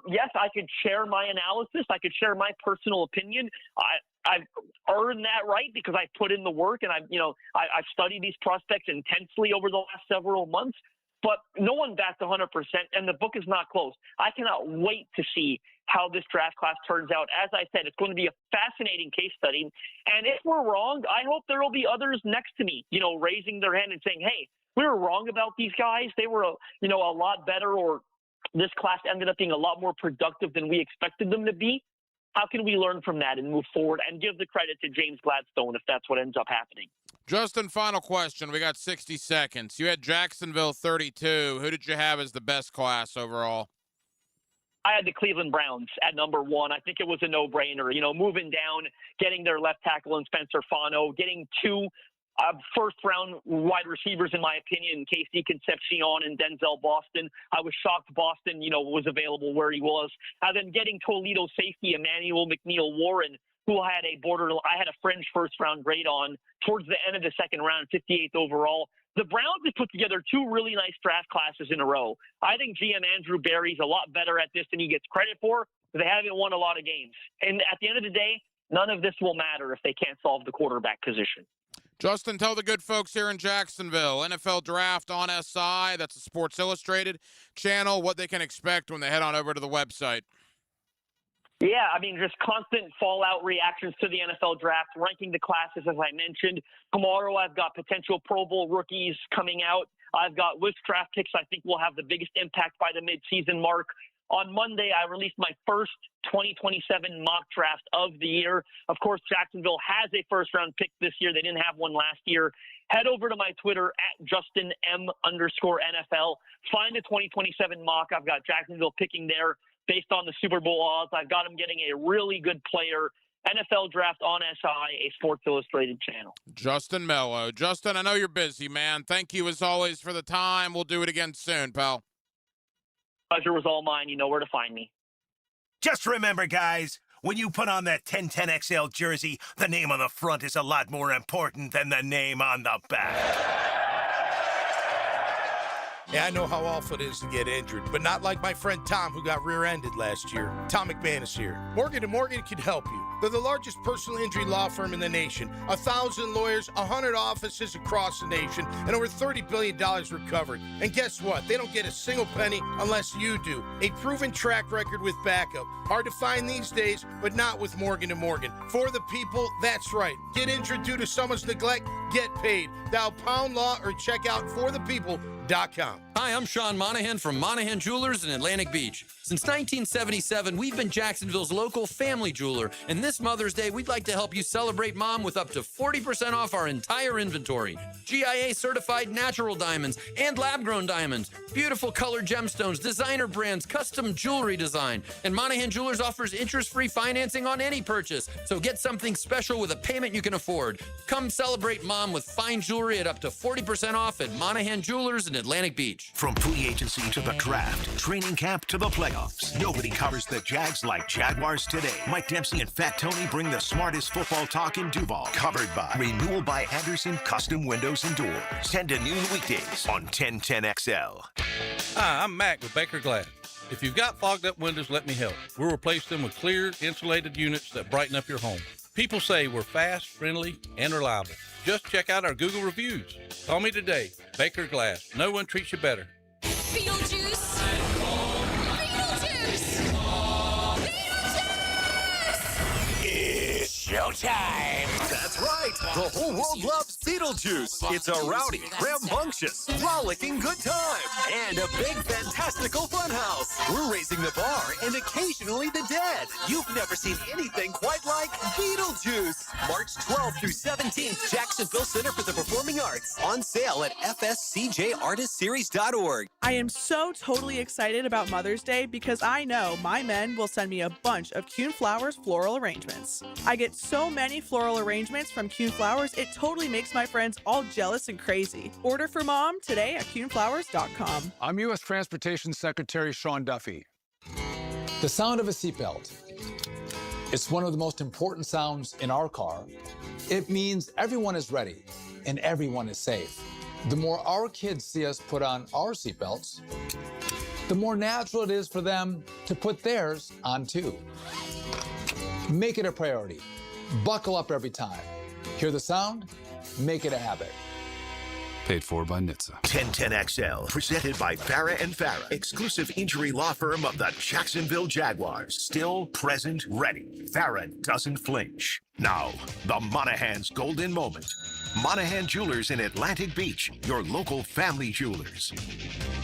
yes, I could share my analysis. I could share my personal opinion. I've earned that right because I put in the work and I've studied these prospects intensely over the last several months. But no one bats 100%, and the book is not closed. I cannot wait to see how this draft class turns out. As I said, it's going to be a fascinating case study. And if we're wrong, I hope there will be others next to me, raising their hand and saying, hey, we were wrong about these guys. They were, a lot better, or this class ended up being a lot more productive than we expected them to be. How can we learn from that and move forward and give the credit to James Gladstone if that's what ends up happening? Justin, final question. We got 60 seconds. You had Jacksonville 32. Who did you have as the best class overall? I had the Cleveland Browns at number 1. I think it was a no-brainer. You know, moving down, getting their left tackle in Spencer Fano, getting 2 first-round wide receivers, in my opinion, Casey Concepcion and Denzel Boston. I was shocked Boston, was available where he was. And then getting Toledo safety Emmanuel McNeil-Warren, who I had a fringe first-round grade on towards the end of the second round, 58th overall. The Browns have put together 2 really nice draft classes in a row. I think GM Andrew Berry's a lot better at this than he gets credit for. They haven't won a lot of games. And at the end of the day, none of this will matter if they can't solve the quarterback position. Justin, tell the good folks here in Jacksonville, NFL Draft on SI, that's a Sports Illustrated channel, what they can expect when they head on over to the website. Yeah, I mean, just constant fallout reactions to the NFL Draft, ranking the classes, as I mentioned. Tomorrow I've got potential Pro Bowl rookies coming out. I've got which draft picks I think will have the biggest impact by the midseason mark. On Monday, I released my first 2027 mock draft of the year. Of course, Jacksonville has a first-round pick this year. They didn't have one last year. Head over to my Twitter, @JustinM_NFL. Find the 2027 mock. I've got Jacksonville picking there based on the Super Bowl odds. I've got them getting a really good player. NFL Draft on SI, a Sports Illustrated channel. Justin Mello. Justin, I know you're busy, man. Thank you, as always, for the time. We'll do it again soon, pal. Pleasure was all mine. You know where to find me. Just remember, guys, when you put on that 1010XL jersey, the name on the front is a lot more important than the name on the back. Yeah, I know how awful it is to get injured, but not like my friend Tom, who got rear-ended last year. Tom McMahon is here. Morgan & Morgan can help you. They're the largest personal injury law firm in the nation. 1,000 lawyers, 100 offices across the nation, and over $30 billion recovered. And guess what? They don't get a single penny unless you do. A proven track record with backup. Hard to find these days, but not with Morgan & Morgan. For the people, that's right. Get injured due to someone's neglect, get paid. Dial Pound Law or check out forthepeople.com. Hi, I'm Sean Monahan from Monahan Jewelers in Atlantic Beach. Since 1977, we've been Jacksonville's local family jeweler, and this Mother's Day, we'd like to help you celebrate Mom with up to 40% off our entire inventory. GIA certified natural diamonds and lab-grown diamonds, beautiful colored gemstones, designer brands, custom jewelry design, and Monahan Jewelers offers interest-free financing on any purchase, so get something special with a payment you can afford. Come celebrate Mom with fine jewelry at up to 40% off at Monahan Jewelers in Atlantic Beach. From free agency to the draft, training camp to the playoffs, nobody covers the Jags like Jaguars today. Mike Dempsey and Fat Tony bring the smartest football talk in Duval. Covered by Renewal by Anderson Custom Windows and Doors. 10 to noon weekdays on 1010XL. Hi, I'm Mac with Baker Glass. If you've got fogged up windows, let me help. We'll replace them with clear, insulated units that brighten up your home. People say we're fast, friendly, and reliable. Just check out our Google reviews. Call me today. Baker Glass. No one treats you better. Beetlejuice! Beetlejuice! Beetlejuice! It's showtime! That's right! The whole world loves Beetlejuice! It's a rowdy, rambunctious, rollicking good time! And a big, fantastical funhouse! We're raising the bar and occasionally the dead! You've never seen anything quite like Beetlejuice! March 12th through 17th, Jacksonville Center for the Performing Arts. On sale at fscjartistseries.org. I am so totally excited about Mother's Day because I know my men will send me a bunch of Kuhn Flowers floral arrangements. I get so many floral arrangements from Kuhn Flowers, it totally makes my friends all jealous and crazy. Order for Mom today at kuhnflowers.com. I'm U.S. Transportation Secretary Sean Duffy. The sound of a seatbelt. It's one of the most important sounds in our car. It means everyone is ready and everyone is safe. The more our kids see us put on our seatbelts, the more natural it is for them to put theirs on too. Make it a priority. Buckle up every time. Hear the sound? Make it a habit. Paid for by NHTSA. 1010XL, presented by Farah and Farah, exclusive injury law firm of the Jacksonville Jaguars. Still present, ready. Farah doesn't flinch. Now, the Monahan's golden moment. Monahan Jewelers in Atlantic Beach, your local family jewelers.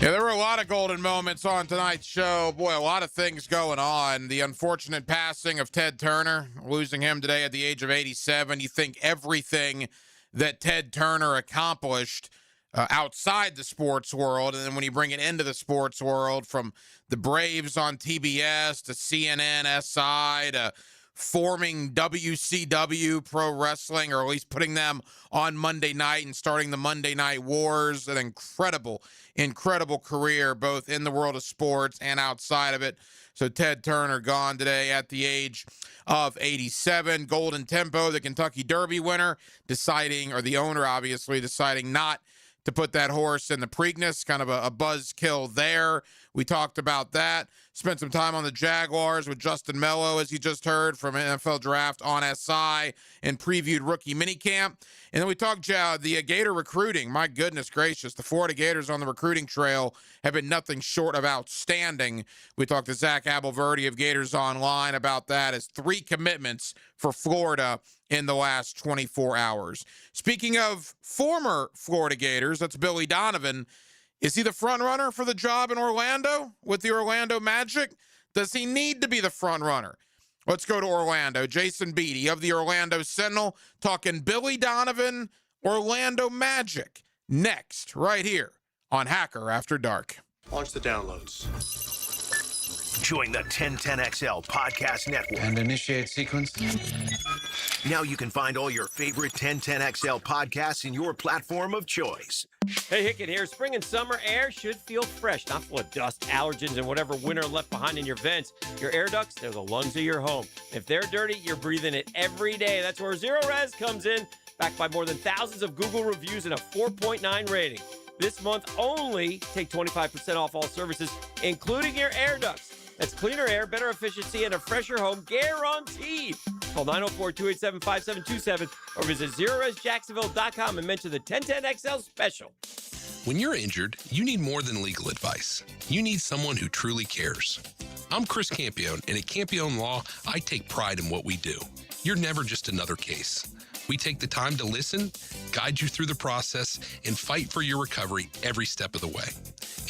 Yeah, there were a lot of golden moments on tonight's show. Boy, a lot of things going on. The unfortunate passing of Ted Turner, losing him today at the age of 87. You think everything that Ted Turner accomplished outside the sports world. And then when you bring it into the sports world, from the Braves on TBS to CNN, SI to forming WCW Pro Wrestling, or at least putting them on Monday night and starting the Monday Night Wars, an incredible career both in the world of sports and outside of it. So Ted Turner gone today at the age of 87. Golden Tempo, the Kentucky Derby winner, the owner obviously deciding not to put that horse in the Preakness, kind of a buzzkill there. We talked about that. Spent some time on the Jaguars with Justin Mello, as you just heard, from NFL Draft on SI, and previewed rookie minicamp. And then we talked the Gator recruiting. My goodness gracious, the Florida Gators on the recruiting trail have been nothing short of outstanding. We talked to Zach Abolverdi of Gators Online about that, as 3 commitments for Florida in the last 24 hours. Speaking of former Florida Gators, that's Billy Donovan. Is he the front runner for the job in Orlando with the Orlando Magic? Does he need to be the front runner? Let's go to Orlando. Jason Beatty of the Orlando Sentinel talking Billy Donovan, Orlando Magic, next, right here on Hacker After Dark. Launch the downloads. Join the 1010XL Podcast Network. And initiate sequence. Now you can find all your favorite 1010XL podcasts in your platform of choice. Hey, Hickett here. Spring and summer air should feel fresh, not full of dust, allergens, and whatever winter left behind in your vents. Your air ducts, they're the lungs of your home. If they're dirty, you're breathing it every day. That's where Zero Res comes in, backed by more than thousands of Google reviews and a 4.9 rating. This month only, take 25% off all services, including your air ducts. That's cleaner air, better efficiency, and a fresher home guaranteed. Call 904-287-5727 or visit ZeroResJacksonville.com and mention the 1010XL special. When you're injured, you need more than legal advice. You need someone who truly cares. I'm Chris Campione, and at Campione Law, I take pride in what we do. You're never just another case. We take the time to listen, guide you through the process, and fight for your recovery every step of the way.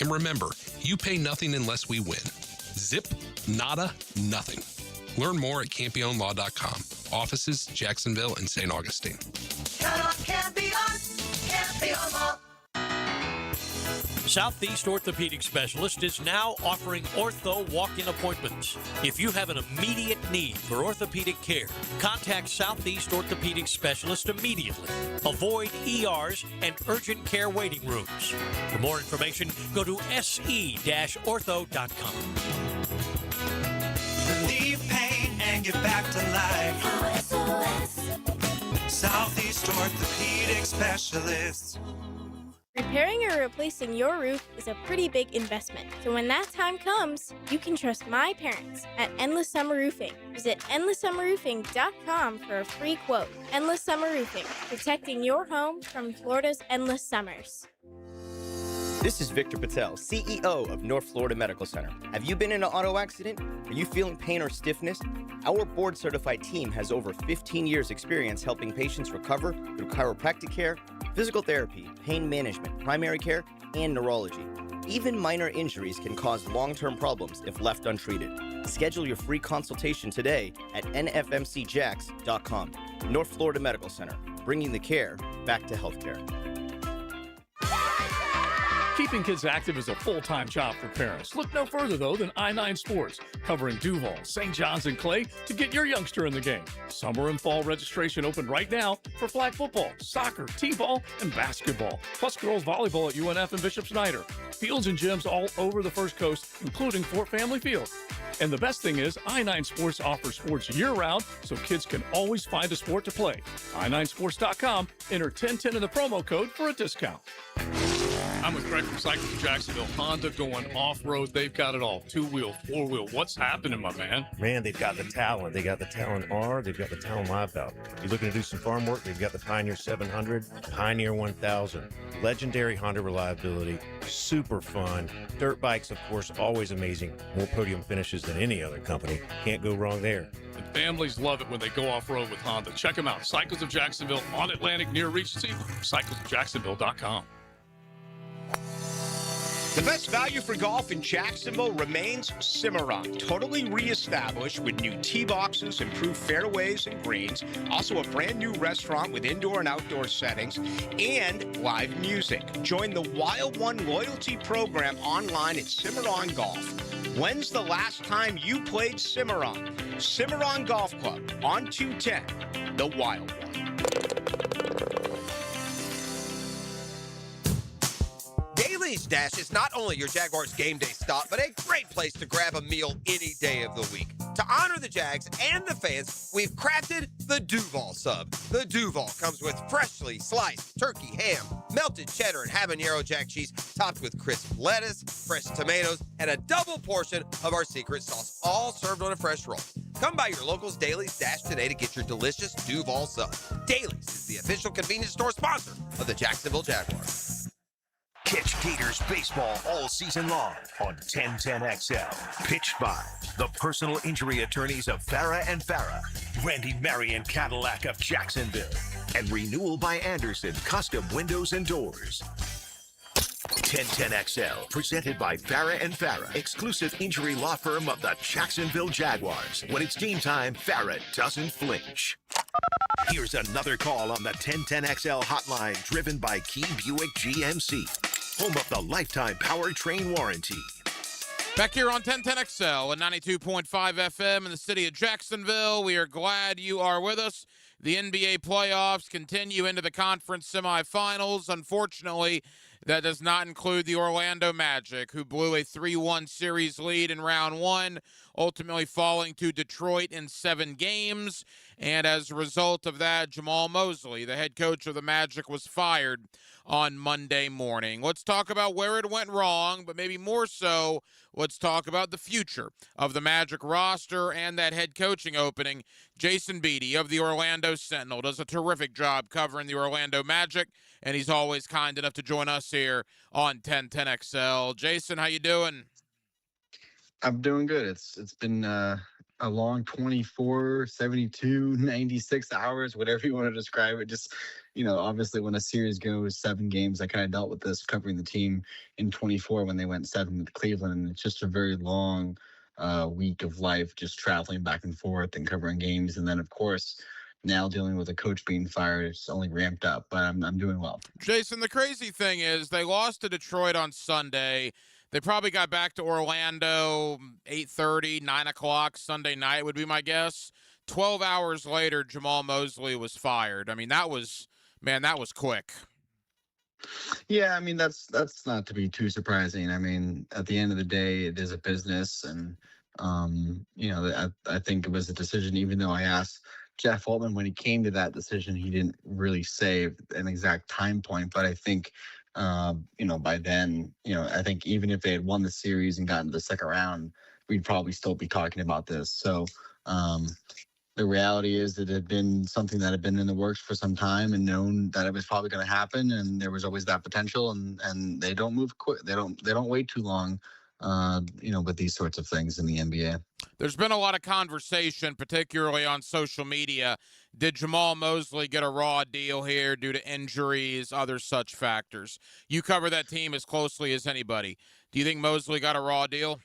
And remember, you pay nothing unless we win. Zip, nada, nothing. Learn more at CampionLaw.com. Offices, Jacksonville and St. Augustine. Count on Campion Law. Southeast Orthopedic Specialist is now offering ortho walk-in appointments. If you have an immediate need for orthopedic care, contact Southeast Orthopedic Specialist immediately. Avoid ERs and urgent care waiting rooms. For more information, go to se-ortho.com. Relieve pain and get back to life. Southeast Orthopedic Specialists. Repairing or replacing your roof is a pretty big investment, so when that time comes, you can trust my parents at Endless Summer Roofing. Visit EndlessSummerRoofing.com for a free quote. Endless Summer Roofing, protecting your home from Florida's endless summers. This is Victor Patel, CEO of North Florida Medical Center. Have you been in an auto accident? Are you feeling pain or stiffness? Our board-certified team has over 15 years' experience helping patients recover through chiropractic care, physical therapy, pain management, primary care, and neurology. Even minor injuries can cause long-term problems if left untreated. Schedule your free consultation today at nfmcjacks.com. North Florida Medical Center, bringing the care back to healthcare. Keeping kids active is a full-time job for parents. Look no further, though, than I-9 Sports, covering Duval, St. John's, and Clay to get your youngster in the game. Summer and fall registration open right now for flag football, soccer, t-ball, and basketball, plus girls volleyball at UNF and Bishop Snyder. Fields and gyms all over the First Coast, including Fort Family Field. And the best thing is, I-9 Sports offers sports year-round, so kids can always find a sport to play. i9sports.com, enter 1010 in the promo code for a discount. I'm with Greg from Cycles of Jacksonville. Honda going off-road. They've got it all. Two-wheel, four-wheel. What's happening, my man? Man, they've got the Talon. They got the Talon R. They've got the Talon Live Valve. You're looking to do some farm work, they've got the Pioneer 700, Pioneer 1000. Legendary Honda reliability. Super fun. Dirt bikes, of course, always amazing. More podium finishes than any other company. Can't go wrong there. And families love it when they go off-road with Honda. Check them out. Cycles of Jacksonville on Atlantic near Regency. Cyclesofjacksonville.com. The best value for golf in Jacksonville remains Cimarron. Totally reestablished with new tee boxes, improved fairways and greens, also a brand new restaurant with indoor and outdoor settings, and live music. Join the Wild One loyalty program online at Cimarron Golf. When's the last time you played Cimarron? Cimarron Golf Club on 210, the Wild One. Daly's Dash is not only your Jaguars game day stop, but a great place to grab a meal any day of the week. To honor the Jags and the fans, we've crafted the Duval Sub. The Duval comes with freshly sliced turkey ham, melted cheddar and habanero jack cheese, topped with crisp lettuce, fresh tomatoes, and a double portion of our secret sauce, all served on a fresh roll. Come by your local's Daly's Dash today to get your delicious Duval Sub. Daly's is the official convenience store sponsor of the Jacksonville Jaguars. Catch Gators baseball all season long on 1010XL. Pitched by the personal injury attorneys of Farah and Farah, Randy Marion Cadillac of Jacksonville, and Renewal by Anderson Custom Windows and Doors. 1010XL, presented by Farah and Farah, exclusive injury law firm of the Jacksonville Jaguars. When it's game time, Farah doesn't flinch. Here's another call on the 1010XL hotline, driven by Key Buick GMC, home of the lifetime powertrain warranty. Back here on 1010XL and 92.5 FM in the city of Jacksonville. We are glad you are with us. The NBA playoffs continue into the conference semifinals. Unfortunately, that does not include the Orlando Magic, who blew a 3-1 series lead in round one, ultimately falling to Detroit in 7 games. And as a result of that, Jamal Mosley, the head coach of the Magic, was fired on Monday morning. Let's talk about where it went wrong, but maybe more so, let's talk about the future of the Magic roster and that head coaching opening. Jason Beatty of the Orlando Sentinel does a terrific job covering the Orlando Magic, and he's always kind enough to join us here on 1010XL. Jason, how you doing? I'm doing good. It's been a long 24, 72, 96 hours, whatever you want to describe it. Just, obviously when a series goes 7 games, I kind of dealt with this covering the team in 24 when they went 7 with Cleveland. And it's just a very long week of life, just traveling back and forth and covering games. And then, of course, now dealing with a coach being fired, it's only ramped up, but I'm doing well. Jason, the crazy thing is they lost to Detroit on Sunday. They probably got back to Orlando 8:30, 9 o'clock Sunday night would be my guess. 12 hours later, Jamal Mosley was fired. I mean, that was quick. Yeah, I mean, that's not to be too surprising. I mean, at the end of the day, it is a business. And, I think it was a decision, even though I asked Jeff Altman when he came to that decision, he didn't really say an exact time point. But I think, by then, I think even if they had won the series and gotten to the second round, we'd probably still be talking about this. So the reality is that it had been something that had been in the works for some time and known that it was probably going to happen. And there was always that potential, and they don't move quick. They don't wait too long, with these sorts of things in the NBA. There's been a lot of conversation, particularly on social media. Did Jamal Mosley get a raw deal here due to injuries, other such factors? You cover that team as closely as anybody. Do you think Mosley got a raw deal?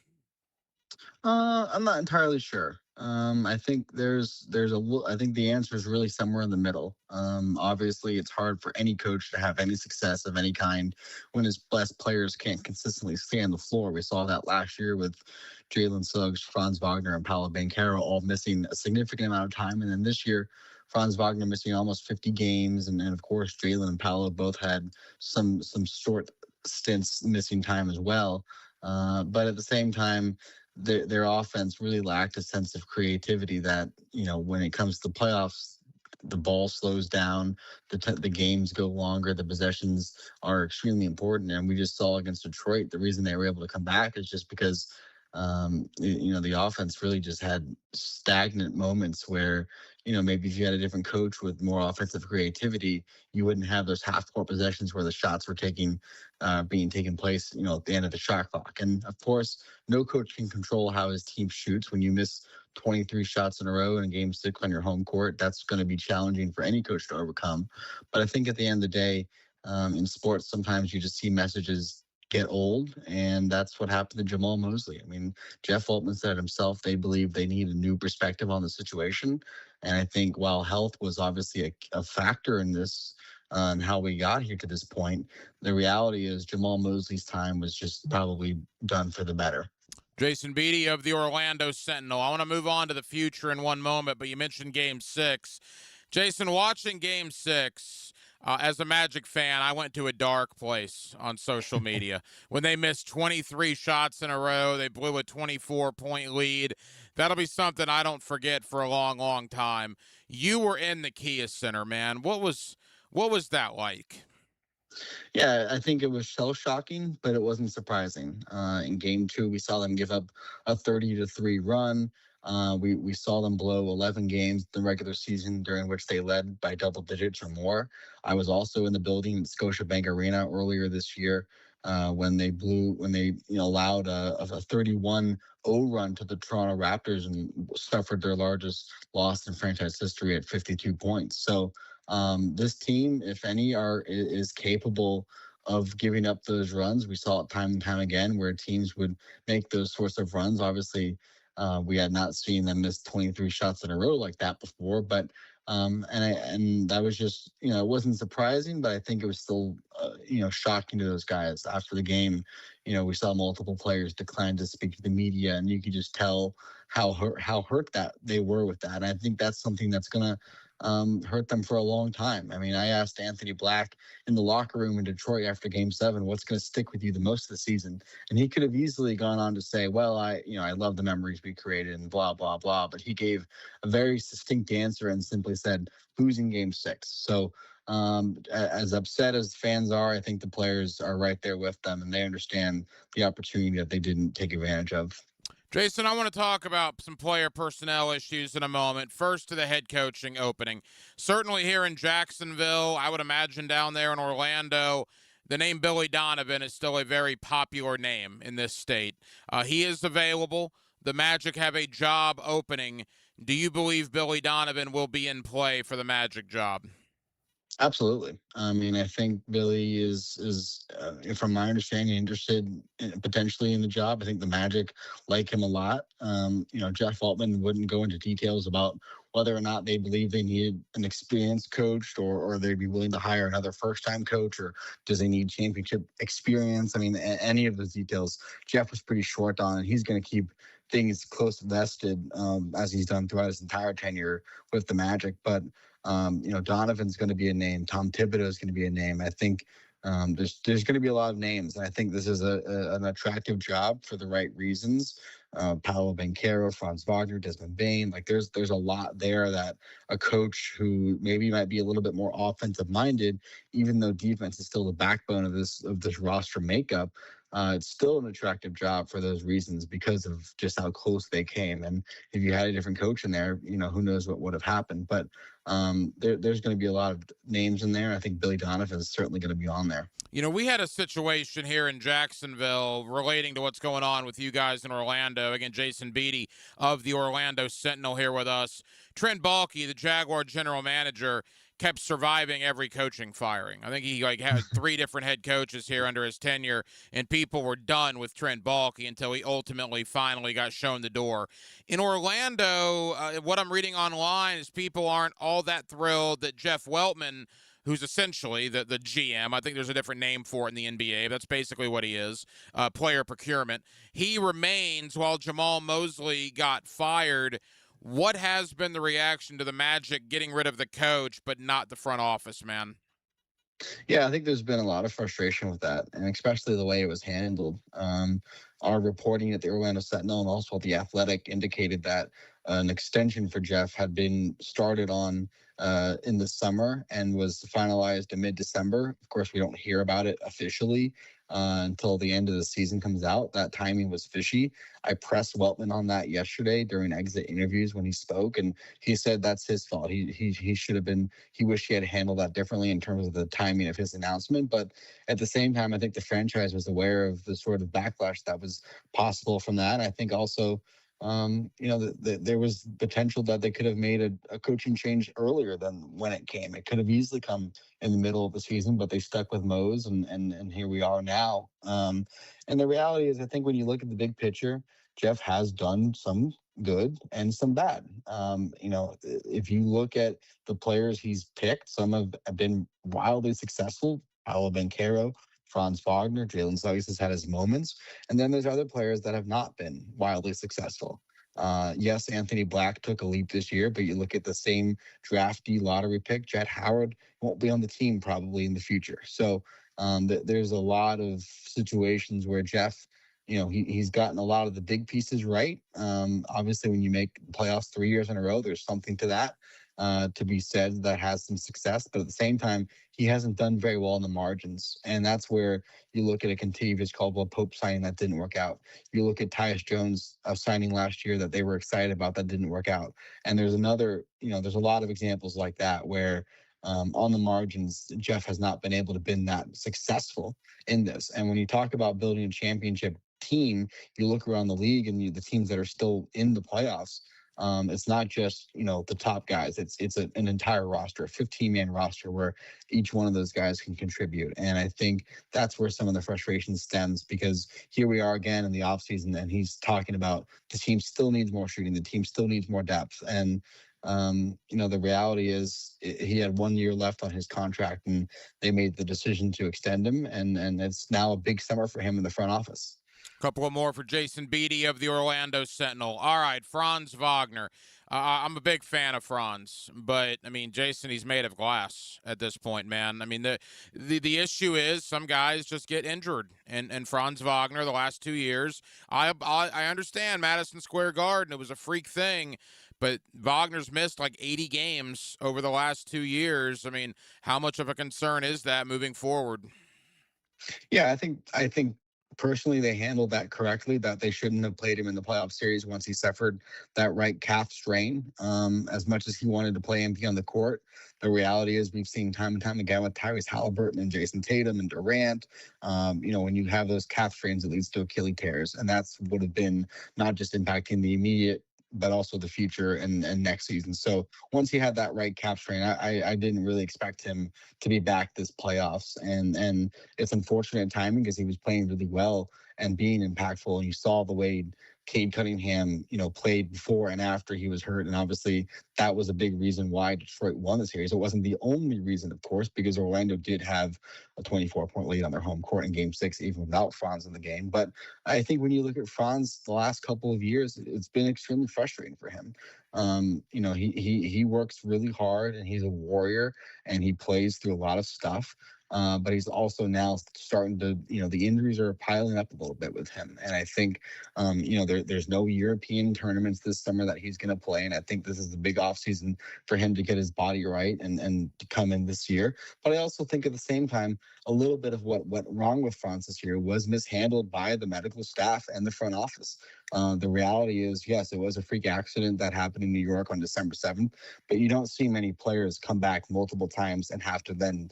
I'm not entirely sure. I think I think the answer is really somewhere in the middle. Obviously, it's hard for any coach to have any success of any kind when his best players can't consistently stay on the floor. We saw that last year with Jalen Suggs, Franz Wagner, and Paolo Banchero all missing a significant amount of time. And then this year, Franz Wagner missing almost 50 games. And of course, Jalen and Paolo both had some short stints missing time as well. But at the same time, their offense really lacked a sense of creativity that, when it comes to the playoffs, the ball slows down, the games go longer, the possessions are extremely important. And we just saw against Detroit, the reason they were able to come back is just because, the offense really just had stagnant moments where, maybe if you had a different coach with more offensive creativity, you wouldn't have those half-court possessions where the shots were being taken place, at the end of the shot clock. And of course, no coach can control how his team shoots. When you miss 23 shots in a row in game 6 on your home court, that's going to be challenging for any coach to overcome. But I think at the end of the day, in sports, sometimes you just see messages get old, and that's what happened to Jamal Mosley. I mean, Jeff Weltman said himself they believe they need a new perspective on the situation. And I think while health was obviously a factor in this and how we got here to this point, the reality is Jamal Mosley's time was just probably done for the better. Jason Beatty of the Orlando Sentinel. I want to move on to the future in one moment, but you mentioned Game 6. Jason, watching Game 6, as a Magic fan, I went to a dark place on social media. When they missed 23 shots in a row, they blew a 24-point lead. That'll be something I don't forget for a long, long time. You were in the Kia Center, man. What was that like? Yeah, I think it was shell-shocking, but it wasn't surprising. In Game 2, we saw them give up a 30-3 run. We saw them blow 11 games in the regular season during which they led by double digits or more. I was also in the building at Scotiabank Arena earlier this year when they allowed a 31-0 run to the Toronto Raptors and suffered their largest loss in franchise history at 52 points. So this team, if any, is capable of giving up those runs. We saw it time and time again where teams would make those sorts of runs. Obviously, we had not seen them miss 23 shots in a row like that before, but and that was just, it wasn't surprising, but I think it was still, shocking to those guys. After the game, we saw multiple players decline to speak to the media, and you could just tell how hurt that they were with that. And I think that's something that's gonna hurt them for a long time. I mean, I asked Anthony Black in the locker room in Detroit after Game 7, what's going to stick with you the most of the season? And he could have easily gone on to say, well, I love the memories we created and blah, blah, blah. But he gave a very succinct answer and simply said, losing Game 6. So as upset as fans are, I think the players are right there with them, and they understand the opportunity that they didn't take advantage of. Jason, I want to talk about some player personnel issues in a moment. First to the head coaching opening. Certainly here in Jacksonville, I would imagine down there in Orlando, the name Billy Donovan is still a very popular name in this state. He is available. The Magic have a job opening. Do you believe Billy Donovan will be in play for the Magic job? Absolutely. I mean, I think Billy is from my understanding, interested potentially in the job. I think the Magic like him a lot. Jeff Weltman wouldn't go into details about whether or not they believe they need an experienced coach or they'd be willing to hire another first-time coach, or does they need championship experience? I mean, any of those details, Jeff was pretty short on, and he's going to keep things close vested as he's done throughout his entire tenure with the Magic. But Donovan's going to be a name. Tom Thibodeau is going to be a name. I think there's going to be a lot of names, and I think this is an attractive job for the right reasons. Paolo Banchero, Franz Wagner, Desmond Bain. Like there's a lot there that a coach who maybe might be a little bit more offensive minded, even though defense is still the backbone of this roster makeup. It's still an attractive job for those reasons because of just how close they came. And if you had a different coach in there, who knows what would have happened. But there's going to be a lot of names in there. I think Billy Donovan is certainly going to be on there. We had a situation here in Jacksonville relating to what's going on with you guys in Orlando. Again, Jason Beatty of the Orlando Sentinel here with us. Trent Baalke, the Jaguar general manager, kept surviving every coaching firing. I think he had 3 different head coaches here under his tenure, and people were done with Trent Baalke until he ultimately finally got shown the door. In Orlando, what I'm reading online is people aren't all that thrilled that Jeff Weltman, who's essentially the GM, I think there's a different name for it in the NBA, but that's basically what he is, player procurement. He remains while Jamal Mosley got fired. What has been the reaction to the Magic getting rid of the coach, but not the front office, man? Yeah, I think there's been a lot of frustration with that, and especially the way it was handled. Our reporting at the Orlando Sentinel and also at The Athletic indicated that an extension for Jeff had been started on in the summer and was finalized in mid-December. Of course, we don't hear about it officially until the end of the season comes out. That timing was fishy. I pressed Weltman on that yesterday during exit interviews when he spoke, and he said that's his fault. He should have been, he wished he had handled that differently in terms of the timing of his announcement. But at the same time, I think the franchise was aware of the sort of backlash that was possible from that. I think also there was potential that they could have made a coaching change earlier than when it came. It could have easily come in the middle of the season, but they stuck with Mose, and here we are now. And the reality is, I think when you look at the big picture, Jeff has done some good and some bad. If you look at the players he's picked, some have been wildly successful. Paolo Banchero, Franz Wagner, Jalen Suggs has had his moments. And then there's other players that have not been wildly successful. Yes, Anthony Black took a leap this year, but you look at the same draftee lottery pick, Jett Howard won't be on the team probably in the future. So there's a lot of situations where Jeff, he's gotten a lot of the big pieces right. Obviously, when you make playoffs 3 years in a row, there's something to that to be said that has some success. But at the same time, he hasn't done very well in the margins. And that's where you look at a Kentavious Caldwell-Pope signing that didn't work out. You look at Tyus Jones signing last year that they were excited about that didn't work out. And there's there's a lot of examples like that where on the margins, Jeff has not been able to be that successful in this. And when you talk about building a championship team, you look around the league and the teams that are still in the playoffs, it's not just the top guys. It's an entire roster, a 15-man roster where each one of those guys can contribute. And I think that's where some of the frustration stems, because here we are again in the offseason, and he's talking about the team still needs more shooting, the team still needs more depth. And the reality is he had 1 year left on his contract, and they made the decision to extend him, and it's now a big summer for him in the front office. Couple of more for Jason Beatty of the Orlando Sentinel. All right, Franz Wagner. I'm a big fan of Franz, but, Jason, he's made of glass at this point, man. The issue is some guys just get injured, and Franz Wagner the last 2 years, I understand Madison Square Garden, it was a freak thing, but Wagner's missed like 80 games over the last 2 years. How much of a concern is that moving forward? Yeah, I think personally they handled that correctly, that they shouldn't have played him in the playoff series once he suffered that right calf strain. As much as he wanted to play and be on the court, the reality is we've seen time and time again with Tyrese Halliburton and Jason Tatum and Durant, when you have those calf strains, it leads to Achilles tears. And that's would have been not just impacting the immediate, but also the future and next season. So once he had that right calf strain, I didn't really expect him to be back this playoffs. And it's unfortunate timing because he was playing really well and being impactful. And you saw the way Cade Cunningham, played before and after he was hurt. And obviously that was a big reason why Detroit won the series. It wasn't the only reason, of course, because Orlando did have a 24-point lead on their home court in Game 6, even without Franz in the game. But I think when you look at Franz the last couple of years, it's been extremely frustrating for him. He works really hard, and he's a warrior, and he plays through a lot of stuff. But he's also now starting to, the injuries are piling up a little bit with him. And I think, there's no European tournaments this summer that he's going to play. And I think this is the big offseason for him to get his body right and to come in this year. But I also think at the same time, a little bit of what went wrong with Franz this year was mishandled by the medical staff and the front office. The reality is, yes, it was a freak accident that happened in New York on December 7th, but you don't see many players come back multiple times and have to then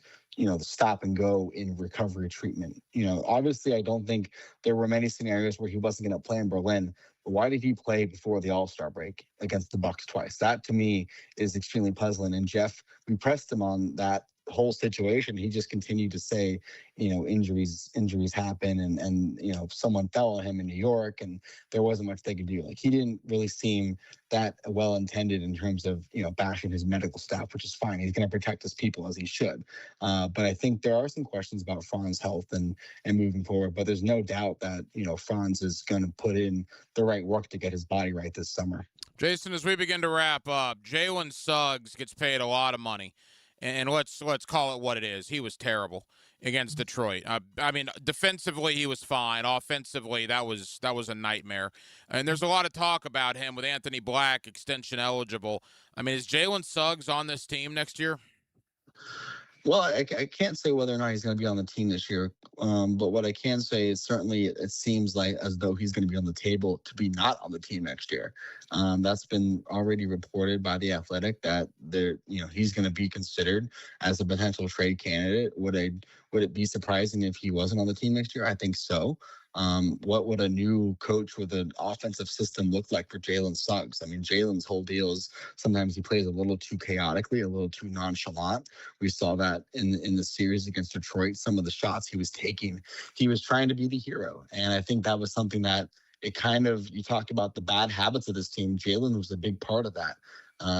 stop and go in recovery treatment. Obviously, I don't think there were many scenarios where he wasn't going to play in Berlin. But why did he play before the All-Star break against the Bucks twice? That, to me, is extremely puzzling. And Jeff, we pressed him on that whole situation. He just continued to say, injuries happen, and someone fell on him in New York, and there wasn't much they could do. Like, he didn't really seem that well intended in terms of bashing his medical staff, which is fine. He's going to protect his people as he should. But I think there are some questions about Franz's health and moving forward. But there's no doubt that Franz is going to put in the right work to get his body right this summer. Jason, as we begin to wrap up, Jalen Suggs gets paid a lot of money. And let's call it what it is. He was terrible against Detroit. Defensively he was fine. Offensively, that was a nightmare. And there's a lot of talk about him with Anthony Black extension eligible. Is Jalen Suggs on this team next year? Well, I can't say whether or not he's going to be on the team this year. But what I can say is certainly it seems like as though he's going to be on the table to be not on the team next year. That's been already reported by The Athletic that he's going to be considered as a potential trade candidate. Would Would it be surprising if he wasn't on the team next year? I think so. What would a new coach with an offensive system look like for Jalen Suggs? I mean, Jalen's whole deal is sometimes he plays a little too chaotically, a little too nonchalant. We saw that in the series against Detroit. Some of the shots he was taking, he was trying to be the hero. And I think that was something that you talked about the bad habits of this team. Jalen was a big part of that.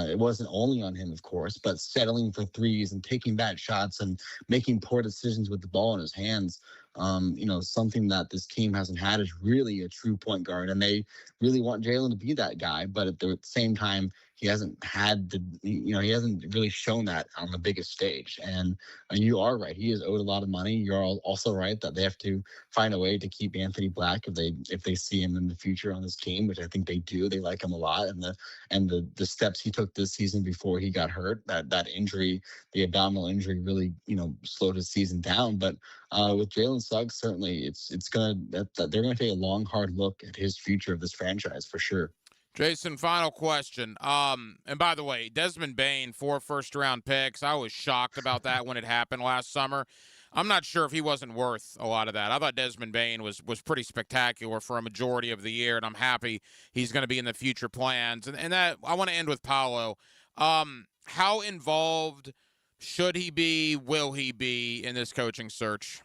It wasn't only on him, of course, but settling for threes and taking bad shots and making poor decisions with the ball in his hands. Something that this team hasn't had is really a true point guard, and they really want Jalen to be that guy. But at the same time, he hasn't really shown that on the biggest stage. And you are right; he is owed a lot of money. You're also right that they have to find a way to keep Anthony Black if they see him in the future on this team, which I think they do. They like him a lot, and the steps he took this season before he got hurt, that injury, the abdominal injury, really slowed his season down. But with Jalen Suggs, certainly they're gonna take a long, hard look at his future of this franchise for sure. Jason, final question. And by the way, Desmond Bane, 4 first-round picks. I was shocked about that when it happened last summer. I'm not sure if he wasn't worth a lot of that. I thought Desmond Bane was pretty spectacular for a majority of the year, and I'm happy he's going to be in the future plans. And that I want to end with Paolo. How involved should he be, will he be in this coaching search?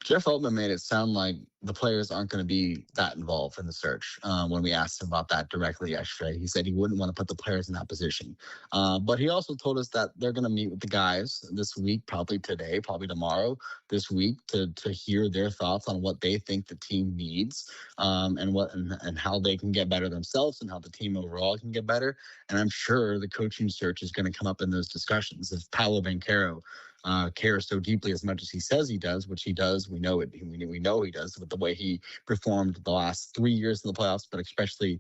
Jeff Altman made it sound like the players aren't going to be that involved in the search. When we asked him about that directly yesterday, he said he wouldn't want to put the players in that position. But he also told us that they're going to meet with the guys this week, probably today, probably tomorrow, this week, to hear their thoughts on what they think the team needs, and how they can get better themselves and how the team overall can get better. And I'm sure the coaching search is going to come up in those discussions. If Paolo Banchero cares so deeply as much as he says he does, which he does. We know it. We know he does with the way he performed the last 3 years in the playoffs, but especially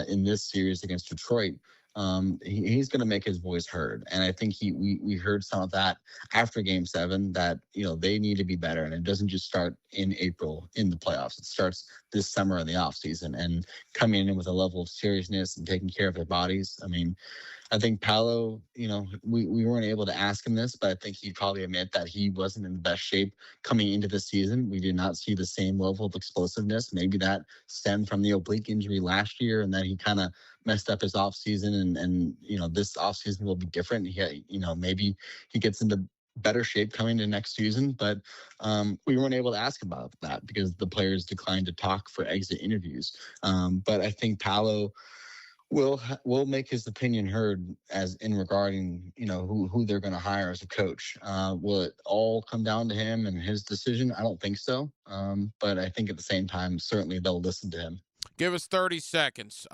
in this series against Detroit. He's going to make his voice heard, and I think we heard some of that after Game 7. That they need to be better, and it doesn't just start in April in the playoffs. It starts this summer in the off season, and coming in with a level of seriousness and taking care of their bodies. I mean, I think Paolo, we weren't able to ask him this, but I think he'd probably admit that he wasn't in the best shape coming into the season. We did not see the same level of explosiveness. Maybe that stemmed from the oblique injury last year, and then he kind of messed up his offseason, and this offseason will be different. Maybe he gets into better shape coming to next season, but we weren't able to ask about that because the players declined to talk for exit interviews. But I think Paolo will make his opinion heard as in regarding who they're going to hire as a coach. Will it all come down to him and his decision? I don't think so. But I think at the same time, certainly they'll listen to him. Give us 30 seconds.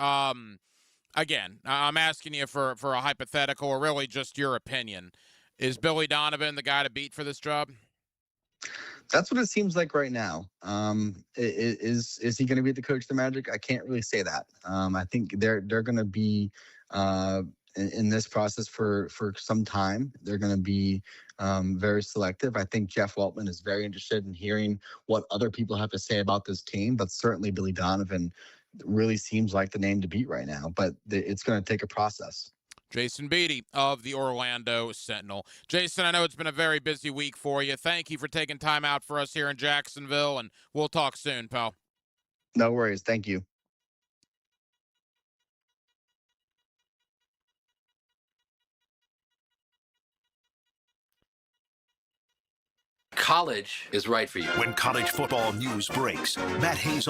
Again, I'm asking you for a hypothetical or really just your opinion. Is Billy Donovan the guy to beat for this job? That's what it seems like right now. Is he going to be the coach of the Magic? I can't really say that. I think they're going to be in this process for some time. They're going to be very selective. I think Jeff Weltman is very interested in hearing what other people have to say about this team, but certainly Billy Donovan really seems like the name to beat right now. But it's going to take a process. Jason Beatty of the Orlando Sentinel. Jason, I know it's been a very busy week for you. Thank you for taking time out for us here in Jacksonville, and we'll talk soon, pal. No worries. Thank you. College is right for you. When college football news breaks, Matt Hayes